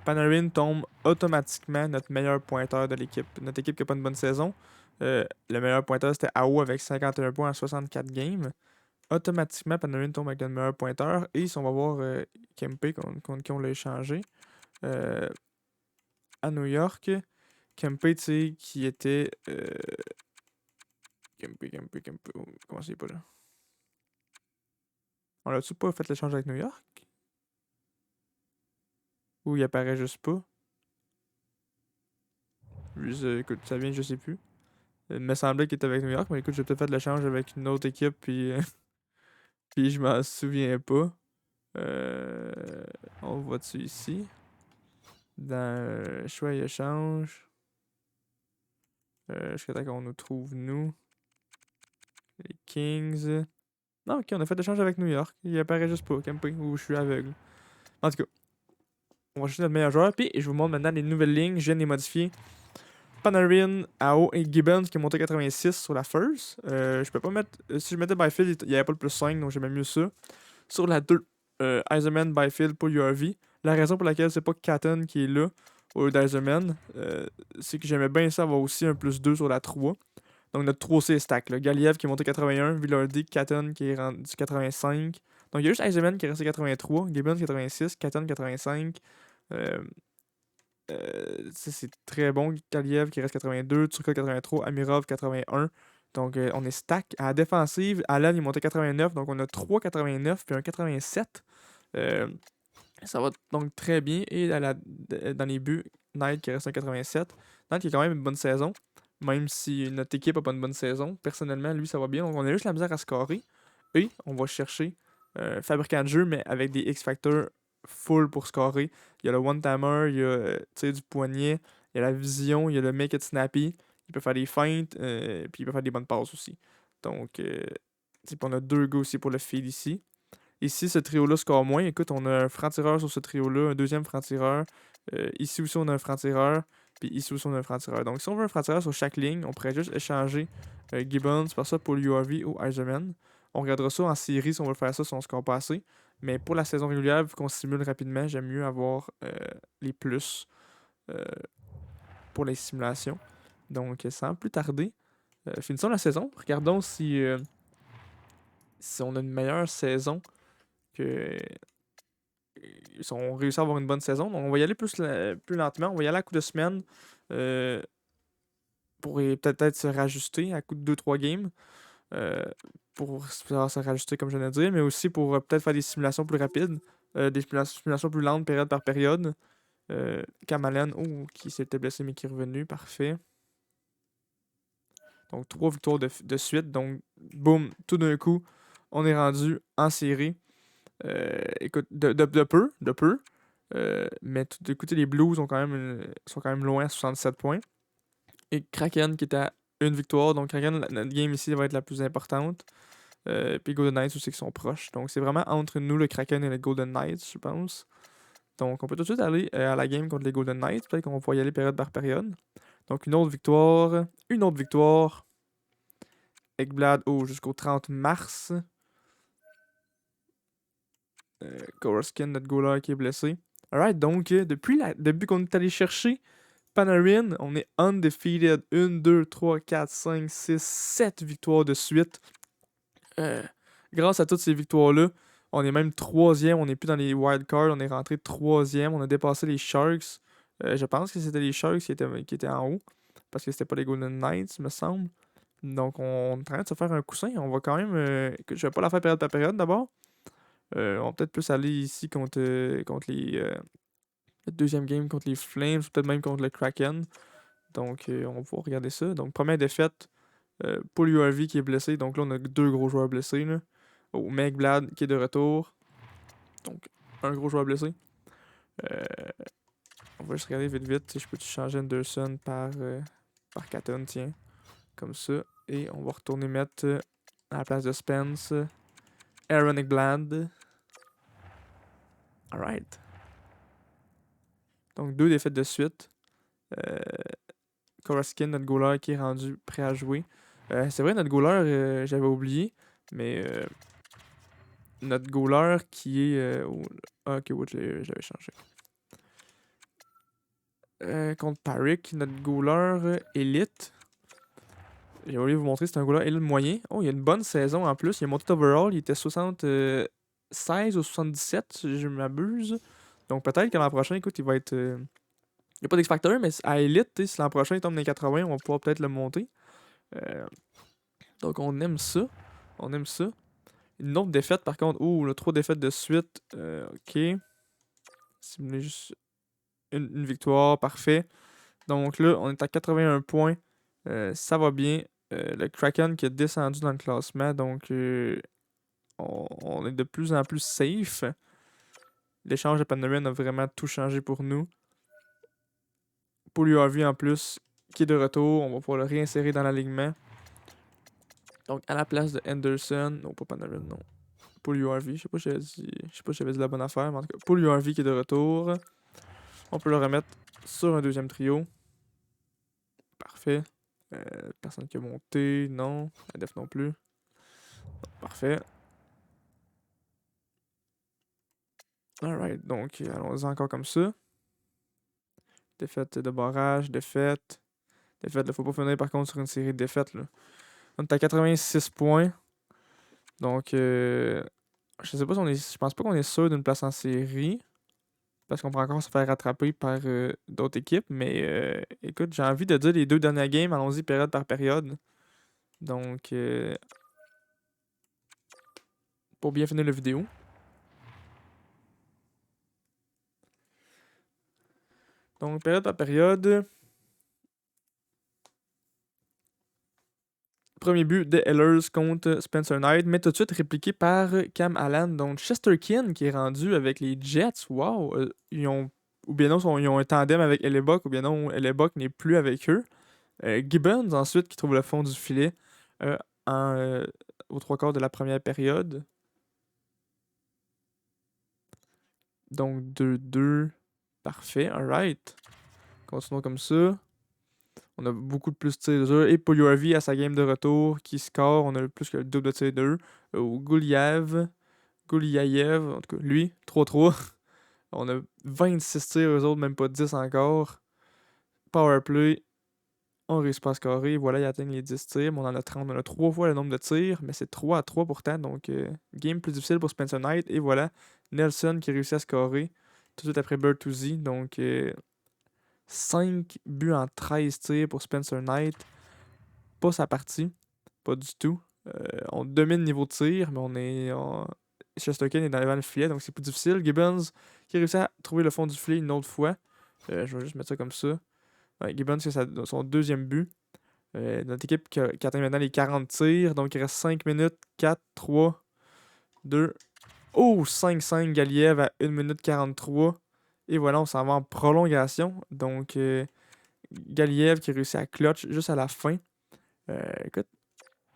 Panarin tombe automatiquement notre meilleur pointeur de l'équipe. Notre équipe qui n'a pas une bonne saison. Le meilleur pointeur, c'était AO avec 51 points en 64 games. Automatiquement, Panarin tombe avec notre meilleur pointeur. Et si on va voir Kempe, contre qui on l'a échangé, à New York, Kempe, tu sais, qui était... Kempe... Comment c'est pas là? On l'a-tu pas fait l'échange avec New York? Ou il apparaît juste pas? Écoute, ça vient, je sais plus. Il me semblait qu'il était avec New York, mais écoute, j'ai peut-être fait l'échange avec une autre équipe, puis, puis je m'en souviens pas. On voit dessus ici. Dans choix et échange. Jusqu'à temps qu'on nous trouve, nous. Les Kings. Non, ok, on a fait l'échange avec New York. Il apparaît juste pas, Kempe, ou je suis aveugle. En tout cas, on va chercher notre meilleur joueur, puis je vous montre maintenant les nouvelles lignes. Je viens de les modifier. Panarin, AO et Gibbons qui est monté 86 sur la first. Je peux pas mettre. Si je mettais Byfield, il n'y avait pas le plus 5, donc j'aimais mieux ça. Sur la 2, Eiserman, Byfield pour URV. La raison pour laquelle c'est pas Catton qui est là au d'Eiserman, c'est que j'aimais bien ça avoir aussi un plus 2 sur la 3. Donc notre 3C est stack. Là. Galiev qui est monté 81, Villardy, Catton qui est rendu 85. Donc il y a juste Eiserman qui est resté 83, Gibbons 86, Catton 85. C'est très bon. Kaliev qui reste 82, Turka 83, Amirov 81. Donc on est stack. À la défensive, Alan il est monté 89, donc on a 3 89 puis un 87. Ça va donc très bien. Et dans les buts, Knight qui reste un 87. Knight qui a quand même une bonne saison, même si notre équipe n'a pas une bonne saison. Personnellement, lui ça va bien. Donc on a juste la misère à scorer. Et on va chercher fabricant de jeu, mais avec des X-Factors full pour scorer. Il y a le one-timer, il y a tir du poignet, il y a la vision, il y a le make it snappy. Il peut faire des feintes, puis il peut faire des bonnes passes aussi. Donc, on a 2 gars aussi pour le feed ici. Ici, ce trio-là score moins. Écoute, on a un franc-tireur sur ce trio-là, un deuxième franc-tireur. Ici aussi, on a un franc-tireur. Puis ici aussi, on a un franc-tireur. Donc, si on veut un franc-tireur sur chaque ligne, on pourrait juste échanger Gibbons par ça pour l'URV ou Eiserman. On regardera ça en série si on veut faire ça si on score pas assez. Mais pour la saison régulière, vu qu'on simule rapidement, j'aime mieux avoir les plus pour les simulations. Donc, sans plus tarder, finissons la saison. Regardons si on a une meilleure saison que si on réussit à avoir une bonne saison. Donc, on va y aller plus lentement. On va y aller à coup de semaine pour peut-être se rajuster à coup de 2-3 games. Pour se rajuster, comme je viens de dire, mais aussi pour peut-être faire des simulations plus rapides, des simulations plus lentes, période par période. Kamalen, qui s'était blessé mais qui est revenu, parfait. Donc 3 victoires de suite, donc boum, tout d'un coup, on est rendu en série. Écoute, de peu. Mais écoutez, les Blues sont quand même loin à 67 points. Et Kraken qui est à une victoire. Donc Kraken, notre game ici va être la plus importante. Puis Golden Knights aussi qui sont proches. Donc c'est vraiment entre nous, le Kraken et le Golden Knights, je pense. Donc on peut tout de suite aller à la game contre les Golden Knights. Peut-être qu'on va y aller période par période. Donc une autre victoire. Une autre victoire. Ekblad jusqu'au 30 mars. Koroskin, notre goaler qui est blessé. Alright, donc depuis qu'on est allé chercher Panarin, on est undefeated. 1, 2, 3, 4, 5, 6, 7 victoires de suite. Grâce à toutes ces victoires-là, on est même 3e. On n'est plus dans les wildcards. On est rentré 3e. On a dépassé les Sharks. Je pense que c'était les Sharks qui étaient en haut. Parce que c'était pas les Golden Knights, me semble. Donc on est en train de se faire un coussin. On va quand même. Je vais pas la faire période par période d'abord. On va peut-être plus aller ici contre les. Le deuxième game contre les Flames, peut-être même contre le Kraken. Donc on va regarder ça. Donc première défaite pour l'URV qui est blessé. Donc là on a 2 gros joueurs blessés. Là. Ekblad qui est de retour. Donc un gros joueur blessé. On va juste regarder vite. Si je peux changer Anderson par Catton, tiens. Comme ça. Et on va retourner mettre à la place de Spence Aaron Ekblad. Alright. Donc 2 défaites de suite. Koroskin, notre goaler qui est rendu prêt à jouer. C'est vrai, notre goaler, j'avais oublié. Mais notre goaler qui est... ok, j'avais changé. Contre Parik, notre goaler élite. J'ai oublié de vous montrer, c'est un goaler élite moyen. Oh, il a une bonne saison en plus. Il a monté overall, il était 76 ou 77, si je m'abuse. Donc peut-être que l'an prochain, écoute, il va être... il n'y a pas d'X-Factor, mais à élite, si l'an prochain il tombe dans les 80, on va pouvoir peut-être le monter. Donc on aime ça. On aime ça. Une autre défaite par contre. Le 3 défaites de suite. Ok. Simuler juste une victoire. Parfait. Donc là, on est à 81 points. Ça va bien. Le Kraken qui est descendu dans le classement. Donc on est de plus en plus safe. L'échange de Panarin a vraiment tout changé pour nous. Pour l'URV en plus, qui est de retour. On va pouvoir le réinsérer dans l'alignement. Donc à la place de Anderson. Non, pas Panarin, non. Pour l'URV, je sais pas si j'avais dit la bonne affaire, mais en tout cas, pour l'URV qui est de retour, on peut le remettre sur un deuxième trio. Parfait. Personne qui a monté. Non. La def non plus. Parfait. Alright, donc allons-y encore comme ça. Défaite de barrage, défaite. Défaite, là, faut pas finir par contre sur une série de défaites. Là. On est à 86 points. Donc, je sais pas si on est. Je pense pas qu'on est sûr d'une place en série. Parce qu'on pourrait encore se faire rattraper par d'autres équipes. Mais écoute, j'ai envie de dire les 2 dernières games, allons-y période par période. Donc, pour bien finir la vidéo. Donc, période par période. Premier but de Ehlers contre Spencer Knight, mais tout de suite répliqué par Cam Allen. Donc, Chesterkin qui est rendu avec les Jets. Wow! Ils ont, ou bien non, ils ont un tandem avec Hellebuck, ou bien non, Hellebuck n'est plus avec eux. Gibbons, ensuite, qui trouve le fond du filet aux 3/4 de la première période. Donc, 2-2. Parfait, alright. Continuons comme ça. On a beaucoup de plus de tirs de jeu. Et Puljujärvi à sa game de retour qui score. On a plus que le double de tirs de jeu. Gouliaev, en tout cas, lui, 3-3. On a 26 tirs, eux autres, même pas 10 encore. Powerplay, on réussit pas à scorer. Voilà, il atteint les 10 tirs. Mais on en a 30. On a 3 fois le nombre de tirs, mais c'est 3-3 pourtant. Donc, game plus difficile pour Spencer Knight. Et voilà, Nelson qui réussit à scorer tout de suite après Bertuzzi. Donc, 5 buts en 13 tirs pour Spencer Knight. Pas sa partie. Pas du tout. On domine le niveau de tir, mais on est. Chesterkin est dans le filet, donc c'est plus difficile. Gibbons qui a réussi à trouver le fond du filet une autre fois. Je vais juste mettre ça comme ça. Ouais, Gibbons, c'est son 2e but. Notre équipe qui atteint maintenant les 40 tirs. Donc il reste 5 minutes. 4, 3, 2. Oh, 5-5 Galiev à 1 minute 43. Et voilà, on s'en va en prolongation. Donc Galiev qui réussit à clutch juste à la fin. Écoute,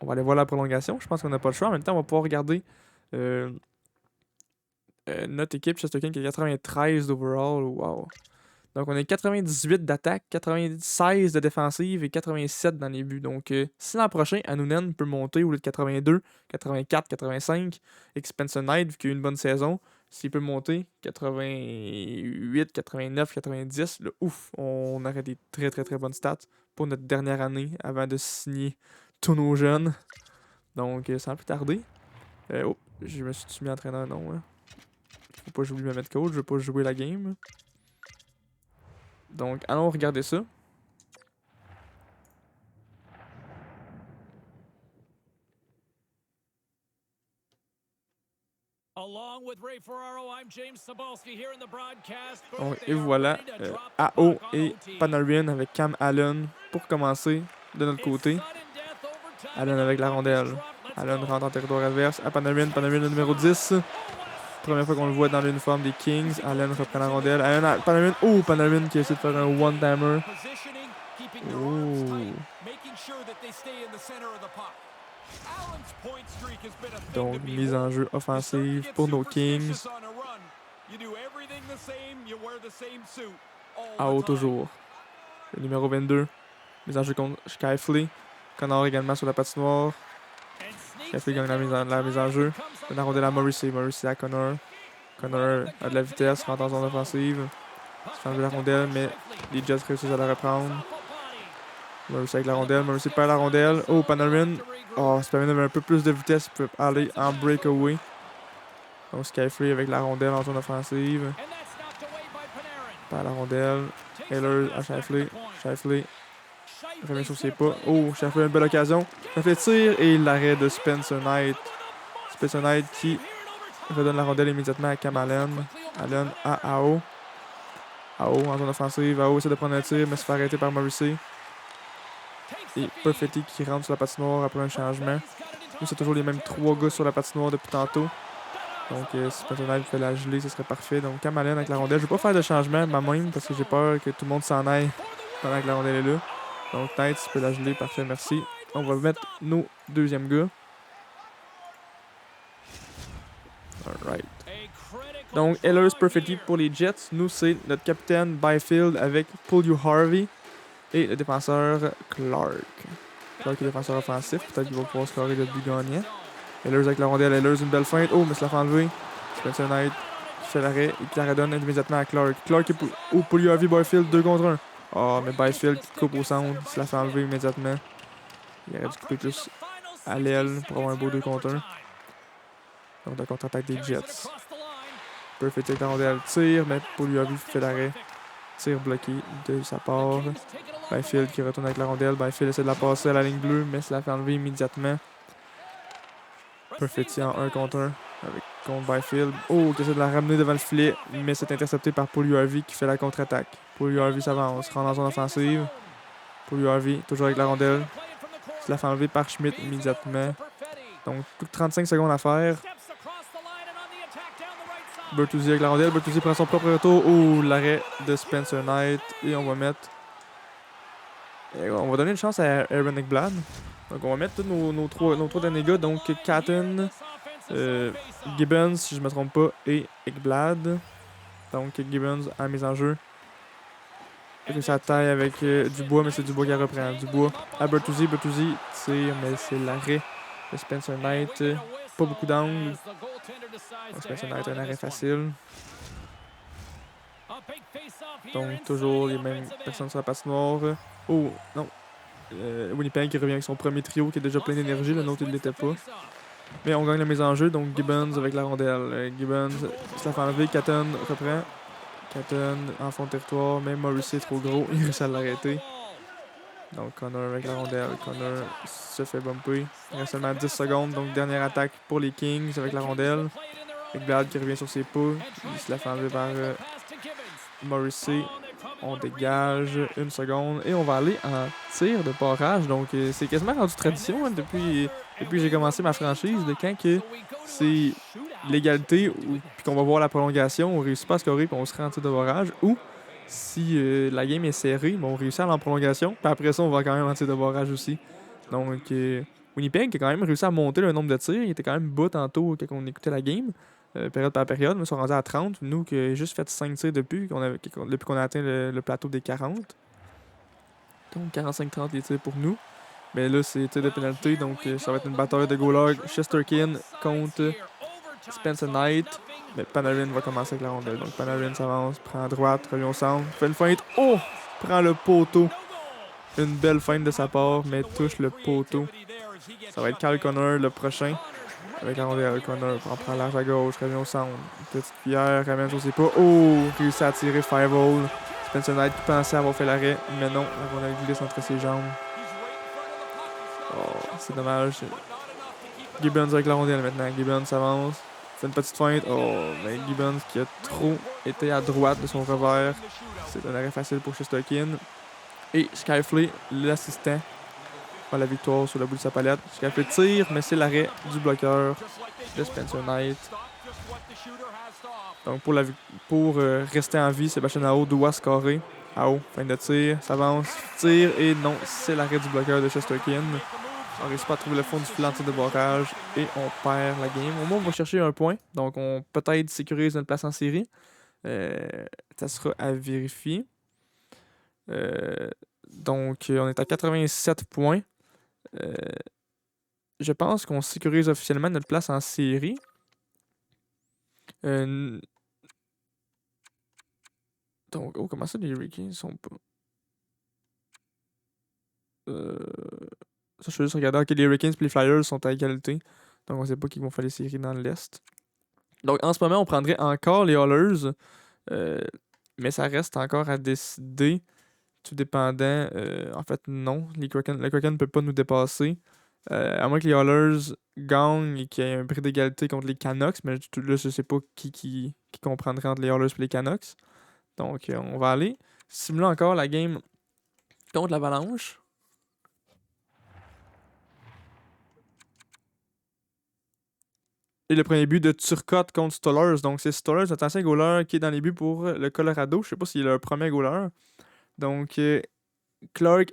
on va aller voir la prolongation. Je pense qu'on n'a pas le choix. En même temps, on va pouvoir regarder notre équipe, Chesterkin, qui a 93 d'overall. Wow. Donc, on a 98 d'attaque, 96 de défensive et 87 dans les buts. Donc, si l'an prochain, Annunen peut monter au lieu de 82, 84, 85, et que Spencer Knight, vu qu'il a eu une bonne saison, s'il peut monter 88, 89, 90, là, ouf, on aurait des très très très bonnes stats pour notre dernière année avant de signer tous nos jeunes. Donc, sans plus tarder. Oh, je me suis mis entraîneur, non. Hein. Faut pas que j'oublie de me mettre coach, je veux pas jouer la game. Donc, allons regarder ça. Donc, et voilà, AO et Panarin avec Cam Allen pour commencer de notre côté. Allen avec la rondelle. Allen rentre en territoire adverse à Panarin. Panarin le numéro 10. Première fois qu'on le voit dans l'uniforme des Kings. Allen reprend la rondelle. Panarin. Oh, Panarin qui essaie de faire un one-timer. Oh. Donc, mise en jeu offensive pour nos Kings. AO toujours. Le numéro 22. Mise en jeu contre Scheifele. Connor également sur la patinoire. Scheifele gagne la mise en jeu. La rondelle à Morrissey. Morrissey à Connor. Connor a de la vitesse, rentre en zone offensive. Change de la rondelle, mais les Jets réussissent à la reprendre. Morrissey avec la rondelle. Morrissey perd la rondelle. Oh, Panarin. Oh, Panarin avait un peu plus de vitesse. Il peut aller en breakaway. Donc, Scheifele avec la rondelle en zone offensive. Perd la rondelle. Ehlers à Scheifele. Scheifele revient sur ses pas. Oh, Scheifele a une belle occasion. Scheifele tire et l'arrêt de Spencer Knight. Spencer Knight qui redonne la rondelle immédiatement à Cam Allen. Allen à AO. AO en zone offensive. AO essaie de prendre un tir, mais se fait arrêter par Morrissey. Et Perfetti qui rentre sur la patinoire après un changement. Nous, c'est toujours les mêmes 3 gars sur la patinoire depuis tantôt. Donc, si Spencer Knight fait la gelée, ce serait parfait. Donc, Cam Allen avec la rondelle. Je vais pas faire de changement, moi-même, parce que j'ai peur que tout le monde s'en aille pendant que la rondelle est là. Donc, Knight, tu peux la geler. Parfait, merci. On va mettre nos 2e gars. Alright. Donc, Ehlers Perfetti pour les Jets. Nous, c'est notre capitaine Byfield avec Puljujärvi. Et le défenseur Clark. Clark est défenseur offensif. Peut-être qu'il va pouvoir scorer le but gagnant. Ehlers avec la rondelle. Ehlers, une belle feinte. Oh, mais se la fait enlever. Spencer Knight qui fait l'arrêt et qui la redonne immédiatement à Clark. Clark est pour URV Byfield, 2 contre 1. Oh, mais Byfield qui coupe au centre. Il se la fait enlever immédiatement. Il aurait dû couper plus à l'aile pour avoir un beau 2 contre 1. Donc, de contre-attaque des Jets. Perfect avec la rondelle. Tire, mais pour URV fait l'arrêt. Tir bloqué de sa part. Byfield qui retourne avec la rondelle. Byfield essaie de la passer à la ligne bleue, mais se la fait enlever immédiatement. Perfetti en 1 contre 1 contre Byfield. Oh, qui essaie de la ramener devant le filet, mais c'est intercepté par Paul URV qui fait la contre-attaque. Paul URV s'avance, rentre dans zone offensive. Paul URV, toujours avec la rondelle. Se la fait enlever par Schmidt immédiatement. Donc, plus que 35 secondes à faire. Bertuzzi avec la rondelle. Bertuzzi prend son propre retour. Oh, l'arrêt de Spencer Knight. Et on va mettre... on va donner une chance à Aaron Ekblad. Donc, on va mettre tous nos trois derniers gars. Donc, Catton, Gibbons, si je ne me trompe pas, et Ekblad. Donc, Gibbons à mise en jeu. Et ça taille avec Dubois, mais c'est Dubois qui reprend. Dubois à Bertuzzi. Bertuzzi tire, mais c'est l'arrêt de Spencer Knight. Pas beaucoup d'angle. Spencer Knight a un arrêt facile. Donc, toujours les mêmes personnes sur la patinoire. Oh, non. Winnipeg qui revient avec son premier trio qui est déjà plein d'énergie. Le nôtre, il ne l'était pas. Mais on gagne la mise en jeu. Donc, Gibbons avec la rondelle. Gibbons se la fait enlever. Catton reprend. Catton en fond de territoire. Mais Morrissey est trop gros. Il réussit à l'arrêter. Donc, Connor avec la rondelle. Connor se fait bumper. Il reste seulement 10 secondes. Donc, dernière attaque pour les Kings avec la rondelle. Ekblad qui revient sur ses pas. Il se la fait enlever par Morrissey. On dégage 1 seconde et on va aller en tir de barrage. Donc, c'est quasiment rendu tradition hein, depuis que j'ai commencé ma franchise. De quand que c'est l'égalité puis qu'on va voir la prolongation, on réussit pas à scorer puis on se rend en tir de barrage. Ou si la game est serrée, on réussit à aller en prolongation. Puis après ça, on va quand même en tir de barrage aussi. Donc, Winnipeg a quand même réussi à monter le nombre de tirs. Il était quand même bas tantôt quand on écoutait la game. Période par période, nous sommes rendus à 30. Nous, qui avons juste fait 5 tirs depuis qu'on a atteint le plateau des 40. Donc 45-30 les tirs pour nous. Mais là, c'est tir de pénalité, donc ça va être une bataille de goalers. Shesterkin contre Spencer Knight. Mais Panarin va commencer avec la rondelle. Donc Panarin s'avance, prend à droite, revient au centre, fait une feinte. Oh! Prend le poteau. Une belle feinte de sa part, mais touche le poteau. Ça va être Kyle Connor le prochain. Avec la rondelle, Connor prend large à gauche, revient au centre. Petite cuillère, ramène sur ses pas. Oh! Réussit à tirer 5-hole. Spencer Knight qui pensait avoir fait l'arrêt, mais non, la rondelle glisse entre ses jambes. Oh, c'est dommage. Gibbons avec la rondelle maintenant. Gibbons s'avance. Fait une petite feinte. Oh, mais Gibbons qui a trop été à droite de son revers. C'est un arrêt facile pour Shesterkin. Et Skyfley, l'assistant, a la victoire sur le bout de sa palette. Skyfley tire, mais c'est l'arrêt du bloqueur de Spencer Knight. Donc pour rester en vie, Sébastien Aho doit scorer. Aho, fin de tir, s'avance, tire, et non, c'est l'arrêt du bloqueur de Shesterkin. On réussit pas à trouver le fond du filet en tir de barrage et on perd la game. Au moins, on va chercher un point. Donc, on peut-être sécurise notre place en série. Ça sera à vérifier. Donc, on est à 87 points. Je pense qu'on sécurise officiellement notre place en série. Donc, oh, comment ça, les Hurricanes sont pas... Ça, je suis juste regarder. Ok, les Hurricanes et les Flyers sont à égalité. Donc, on sait pas qui vont faire les séries dans l'Est. Donc, en ce moment, on prendrait encore les Oilers. Mais ça reste encore à décider. Tout dépendant. En fait, non. Le Kraken ne peut pas nous dépasser. À moins que les Oilers gagnent et qu'il y ait un prix d'égalité contre les Canucks. Mais là, je sais pas qui comprendrait entre les Oilers et les Canucks. Donc, on va aller simuler encore la game contre l'Avalanche. Et le premier but de Turcotte contre Stollers. Donc, c'est Stollers, notre ancien goaler, qui est dans les buts pour le Colorado. Je sais pas s'il est le premier goaler. Donc, Clark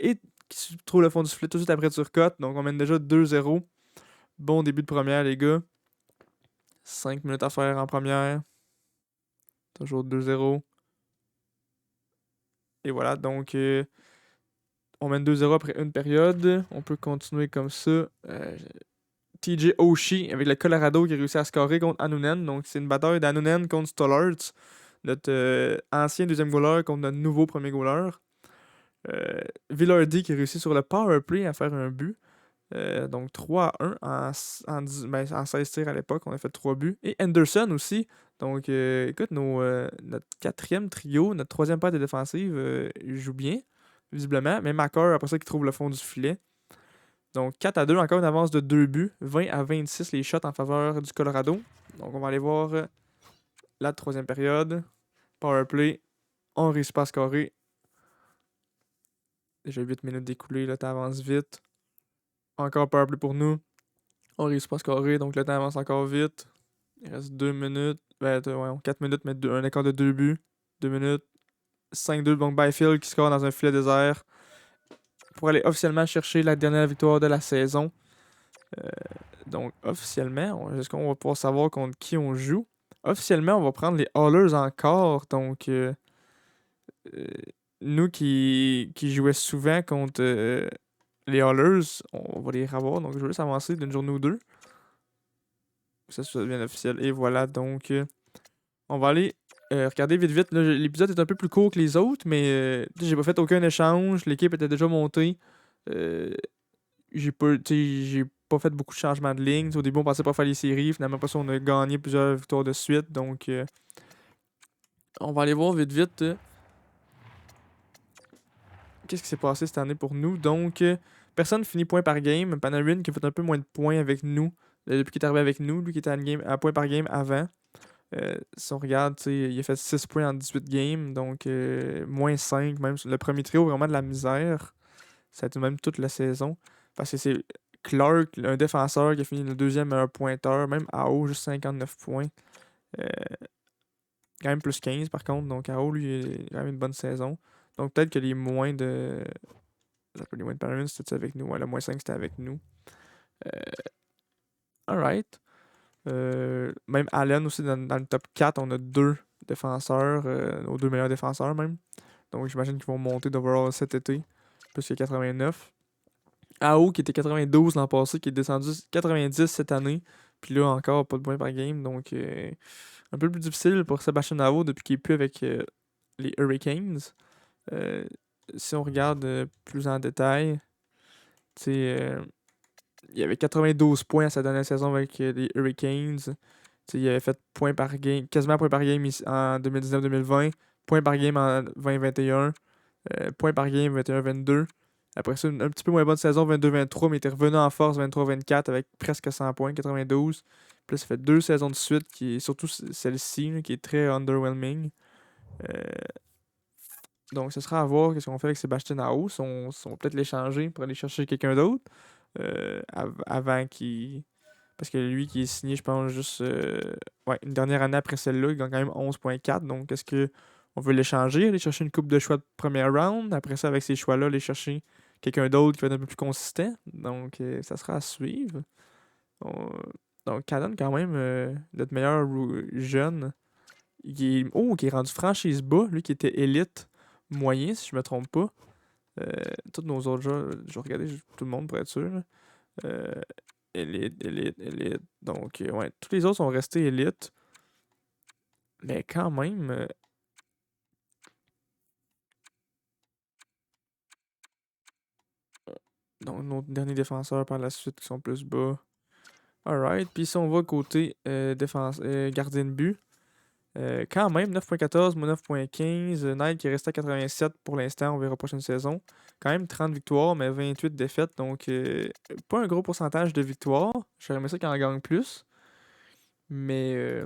qui trouve le fond du filet tout de suite après Turcotte. Donc, on mène déjà 2-0. Bon début de première, les gars. 5 minutes à faire en première. Toujours 2-0. Et voilà, donc On mène 2-0 après une période. On peut continuer comme ça. TJ Oshie avec le Colorado qui a réussi à scorer contre Annunen. Donc, c'est une bataille d'Annunen contre Stollarz. Notre ancien deuxième goaler contre notre nouveau premier goaler. Villardy qui a réussi sur le power play à faire un but. Donc 3-1 en 16 tirs à l'époque. On a fait 3 buts. Et Anderson aussi. Donc, écoute, notre quatrième trio, notre troisième paire de défensive joue bien, visiblement. Même Makar, après ça, qui trouve le fond du filet. Donc 4-2, encore une avance de 2 buts. 20-26 les shots en faveur du Colorado. Donc, on va aller voir la troisième période. Power play. On réussit pas à scorer. Déjà 8 minutes d'écoulées, le temps avance vite. Encore power play pour nous. On réussit pas à scorer, donc le temps avance encore vite. Il reste 2 minutes. 4 minutes, mais un écart de 2 buts. 2 minutes. 5-2, donc Byfield qui score dans un filet désert. Pour aller officiellement chercher la dernière victoire de la saison. Donc, officiellement, est-ce qu'on va pouvoir savoir contre qui on joue? Officiellement, on va prendre les Oilers encore. Donc, nous qui jouait souvent contre les Oilers, on va les revoir. Donc, je vais juste avancer d'une journée ou deux. Ça devient officiel. Et voilà, donc, on va aller regarder vite vite. L'épisode est un peu plus court que les autres, mais j'ai pas fait aucun échange. L'équipe était déjà montée. J'ai pas fait beaucoup de changements de ligne. Au début, on pensait pas faire les séries. Finalement, pas ça, on a gagné plusieurs victoires de suite. Donc, on va aller voir vite vite. Qu'est-ce qui s'est passé cette année pour nous? Donc, personne finit point par game. Panarin qui a fait un peu moins de points avec nous depuis qu'il est arrivé avec nous. Lui qui était à point par game avant. Si on regarde, il a fait 6 points en 18 games. Donc, moins 5. Même le premier trio, vraiment de la misère. Ça a été même toute la saison. Parce que c'est Clark, un défenseur qui a fini le deuxième meilleur pointeur. Même AO, juste 59 points. Quand même plus 15 par contre. Donc AO, lui, il a quand même une bonne saison. Donc peut-être que les moins de. Les moins de Panarin, c'était avec nous. Ouais, le moins 5, c'était avec nous. Alright. Même Allen aussi, dans le top 4, on a 2 défenseurs. Nos 2 meilleurs défenseurs même. Donc j'imagine qu'ils vont monter d'overall cet été. Plus que 89. AO qui était 92 l'an passé, qui est descendu 90 cette année. Puis là encore, pas de points par game. Donc un peu plus difficile pour Sébastien Aho depuis qu'il est plus avec les Hurricanes. Si on regarde plus en détail, il avait 92 points à sa dernière saison avec les Hurricanes. Il avait fait point par game, quasiment point par game en 2019-2020, point par game en 2021, point par game 21-22. Après ça, un petit peu moins bonne saison 22-23, mais il était revenu en force 23-24 avec presque 100 points, 92. Puis là, ça fait 2 saisons de suite, qui est surtout celle-ci, là, qui est très underwhelming. Donc, ce sera à voir ce qu'on fait avec Sébastien Aho. Si on va peut-être l'échanger pour aller chercher quelqu'un d'autre avant qu'il. Parce que lui qui est signé, je pense, juste une dernière année après celle-là, il gagne quand même 11,4. Donc, est-ce qu'on veut l'échanger, aller chercher une coupe de choix de première round? Après ça, avec ces choix-là, aller chercher quelqu'un d'autre qui va être un peu plus consistant. Donc, ça sera à suivre. Donc, Cannon, quand même, notre meilleur jeune, qui est rendu franchise bas, lui qui était élite moyen, si je me trompe pas. Tous nos autres jeux, je vais regarder tout le monde pour être sûr. Élite. Donc, ouais, tous les autres sont restés élites. Mais quand même. Donc, nos derniers défenseurs par la suite qui sont plus bas. Alright. Puis si on va côté gardien de but. Quand même, 9.14, moi 9.15. Knight qui est resté à 87 pour l'instant, on verra prochaine saison. Quand même 30 victoires, mais 28 défaites, donc pas un gros pourcentage de victoires. J'aurais aimé ça qu'il en gagne plus. Mais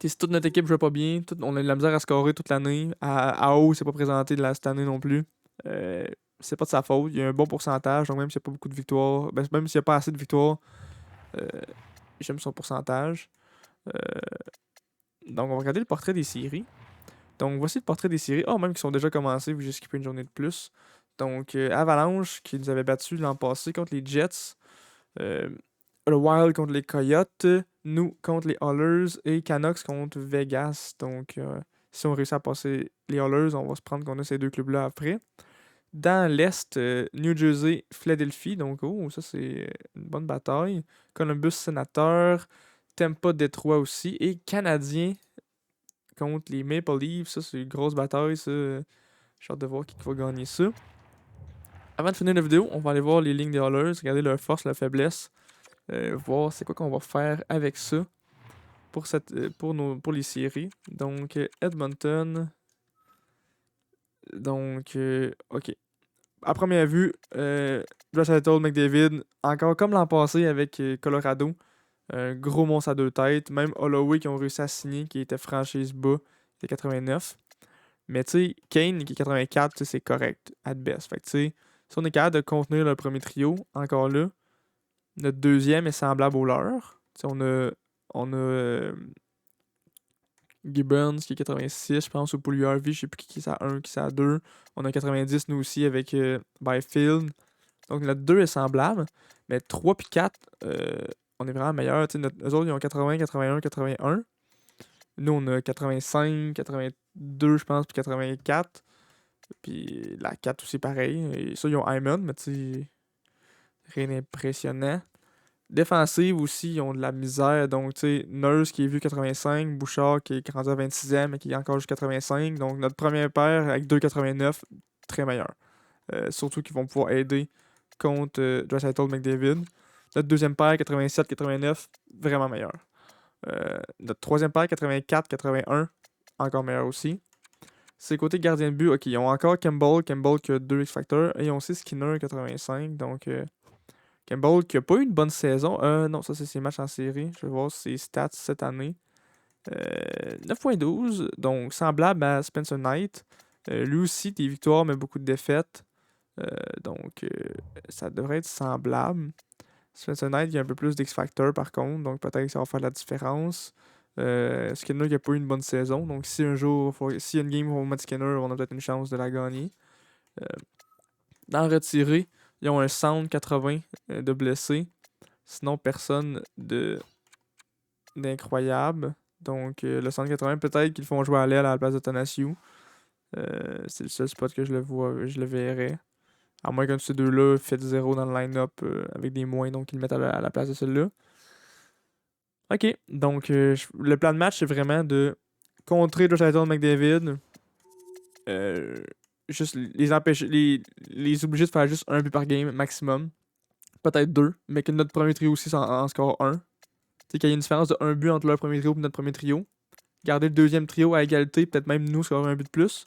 si toute notre équipe joue pas bien, on a de la misère à scorer toute l'année. AO s'est pas présenté cette année non plus. C'est pas de sa faute, il y a un bon pourcentage, donc même s'il n'y a pas beaucoup de victoires, même s'il n'y a pas assez de victoires, j'aime son pourcentage. Donc, on va regarder le portrait des séries. Donc, voici le portrait des séries. Même qui sont déjà commencées, vu que j'ai skippé une journée de plus. Donc, Avalanche, qui nous avait battu l'an passé contre les Jets. Le Wild contre les Coyotes. Nous contre les Oilers. Et Canucks contre Vegas. Donc, si on réussit à passer les Oilers, on va se prendre qu'on a ces deux clubs-là après. Dans l'Est, New Jersey, Philadelphie. Donc, oh, ça, c'est une bonne bataille. Columbus, Sénateur. Tampa, Détroit aussi. Et Canadiens contre les Maple Leafs. Ça, c'est une grosse bataille. Ça. J'ai hâte de voir qui va gagner ça. Avant de finir la vidéo, on va aller voir les lignes des Oilers, regarder leur force, leur faiblesse. Voir c'est quoi qu'on va faire avec ça pour les séries. Donc, Edmonton. Donc, ok. À première vue, Draisaitl, McDavid, encore comme l'an passé avec Colorado, un gros monstre à deux têtes. Même Holloway qui ont réussi à signer, qui était franchise bas, qui était 89. Mais tu sais, Kane qui est 84, c'est correct, at best. Fait que tu sais, si on est capable de contenir le premier trio, encore là, notre deuxième est semblable au leur. T'sais, on a Gibbons qui est 86, je pense, ou Puljujärvi, je sais plus qui est à 1, qui est à 2. On a 90 nous aussi avec Byfield. Donc notre 2 est semblable, mais 3 puis 4, on est vraiment meilleurs. Eux autres, ils ont 80, 81, 81. Nous, on a 85, 82, je pense, puis 84. Puis la 4 aussi pareil. Et ça, ils ont Hyman, mais tu sais, rien d'impressionnant. Défensive aussi, ils ont de la misère. Donc, tu sais, Nurse qui est vu 85, Bouchard qui est rendu à 26e mais qui est encore juste 85. Donc, notre premier paire avec 2,89, très meilleur. Surtout qu'ils vont pouvoir aider contre Draisaitl McDavid. Notre deuxième paire, 87-89, vraiment meilleur. Notre troisième paire, 84-81, encore meilleur aussi. C'est côté gardien de but, ok, ils ont encore Campbell qui a 2 X-Factor, et ils ont aussi Skinner 85, donc Campbell qui a pas eu une bonne saison. Non, ça c'est ses matchs en série. Je vais voir ses stats cette année. 9.12, donc semblable à Spencer Knight. Lui aussi, des victoires, mais beaucoup de défaites. Donc, ça devrait être semblable. Spencer Knight, il y a un peu plus d'X-Factor par contre, donc peut-être que ça va faire la différence. Skinner qui a pas eu une bonne saison, donc si un jour, s'il y a une game où on va mettre Skinner, on a peut-être une chance de la gagner. Dans le retiré, ils ont un Sound 80 de blessés. Sinon, personne d'incroyable. Donc, le Sound 80, peut-être qu'ils font jouer à l'aile à la place de Thanasiou. C'est le seul spot que je le verrais. À moins qu'un de ces deux-là fait 0 dans le line-up avec des moins, donc ils le mettent à la place de celui-là. Ok, donc le plan de match, c'est vraiment de contrer Draisaitl McDavid. Juste les empêcher, les obliger de faire juste un but par game maximum. Peut-être deux, mais que notre premier trio aussi en score 1. Tu sais, qu'il y a une différence de un but entre leur premier trio et notre premier trio. Garder le deuxième trio à égalité, peut-être même nous scorer un but de plus.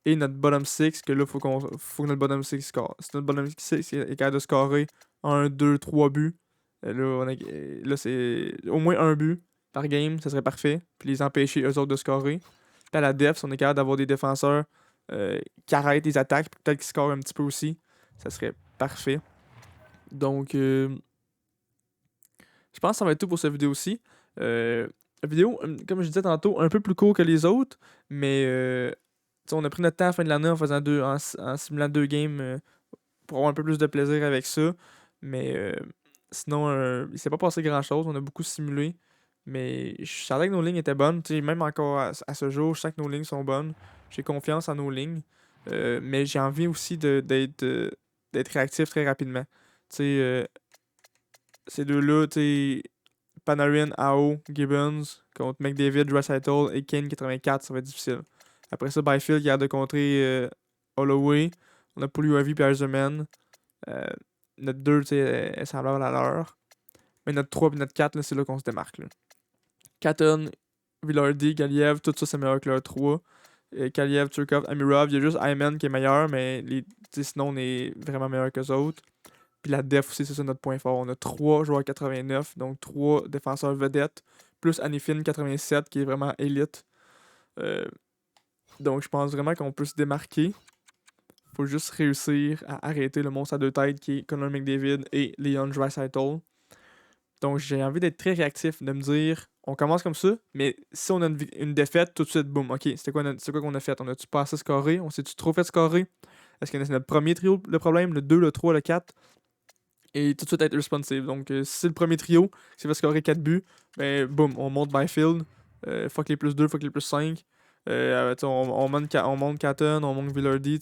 Et notre bottom 6, que là, faut que notre bottom 6 score. Si notre bottom 6 est capable de scorer 1, 2, 3 buts, là c'est au moins un but par game, ça serait parfait. Puis les empêcher eux autres de scorer. Puis à la def, si on est capable d'avoir des défenseurs qui arrêtent les attaques, peut-être qu'ils scorent un petit peu aussi, ça serait parfait. Donc, je pense que ça va être tout pour cette vidéo-ci. La vidéo, comme je disais tantôt, un peu plus court que les autres, mais on a pris notre temps à la fin de l'année en simulant 2 games pour avoir un peu plus de plaisir avec ça. Mais sinon, il s'est pas passé grand-chose. On a beaucoup simulé. Mais je savais que nos lignes étaient bonnes. Même encore à ce jour, je sais que nos lignes sont bonnes. J'ai confiance en nos lignes. Mais j'ai envie aussi d'être réactif très rapidement. Ces deux-là, Panarin, Ao, Gibbons contre McDavid, Draisaitl et Kane 84, ça va être difficile. Après ça, Byfield qui a de contrer Holloway. On a Puljujärvi et Yzerman. Notre 2 est semblable à leur. Mais notre 3 et notre 4, c'est là qu'on se démarque. Là. Katon, Vilardi, Galiev, tout ça c'est meilleur que leur 3. Kaliev, Turkov, Amirov, il y a juste Hyman qui est meilleur, mais sinon on est vraiment meilleur qu'eux autres. Puis la def aussi, c'est ça notre point fort. On a 3 joueurs 89, donc 3 défenseurs vedettes, plus Anifin 87 qui est vraiment élite. Donc je pense vraiment qu'on peut se démarquer. Faut juste réussir à arrêter le monstre à deux têtes qui est Connor McDavid et Leon Draisaitl. Donc j'ai envie d'être très réactif, de me dire, on commence comme ça, mais si on a une défaite, tout de suite, boum, ok, c'est quoi qu'on a fait? On a-tu pas assez scoré? On s'est-tu trop fait scorer? Est-ce que c'est notre premier trio le problème? Le 2, le 3, le 4? Et tout de suite être responsive. Donc si c'est le premier trio qui fait scorer 4 buts, ben boum, on monte Byfield. Fuck les plus 2, fuck les plus 5. On monte Catton, on monte Vilardi,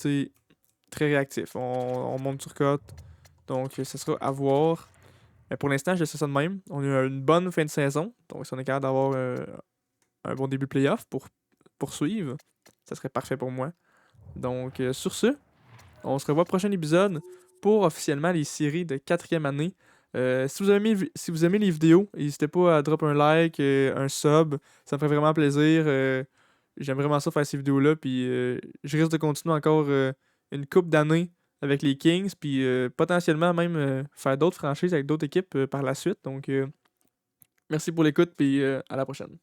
très réactif. On monte sur cote. Donc, ça sera à voir. Mais pour l'instant, je laisse ça de même. On a eu une bonne fin de saison. Donc, si on est capable d'avoir un bon début playoff pour poursuivre, ça serait parfait pour moi. Donc, sur ce, on se revoit au prochain épisode pour officiellement les séries de 4e année. Si vous aimez les vidéos, n'hésitez pas à drop un like, un sub. Ça me ferait vraiment plaisir. J'aime vraiment ça faire ces vidéos-là. Puis je risque de continuer encore une coupe d'années avec les Kings. Puis potentiellement même faire d'autres franchises avec d'autres équipes par la suite. Donc merci pour l'écoute. Puis à la prochaine.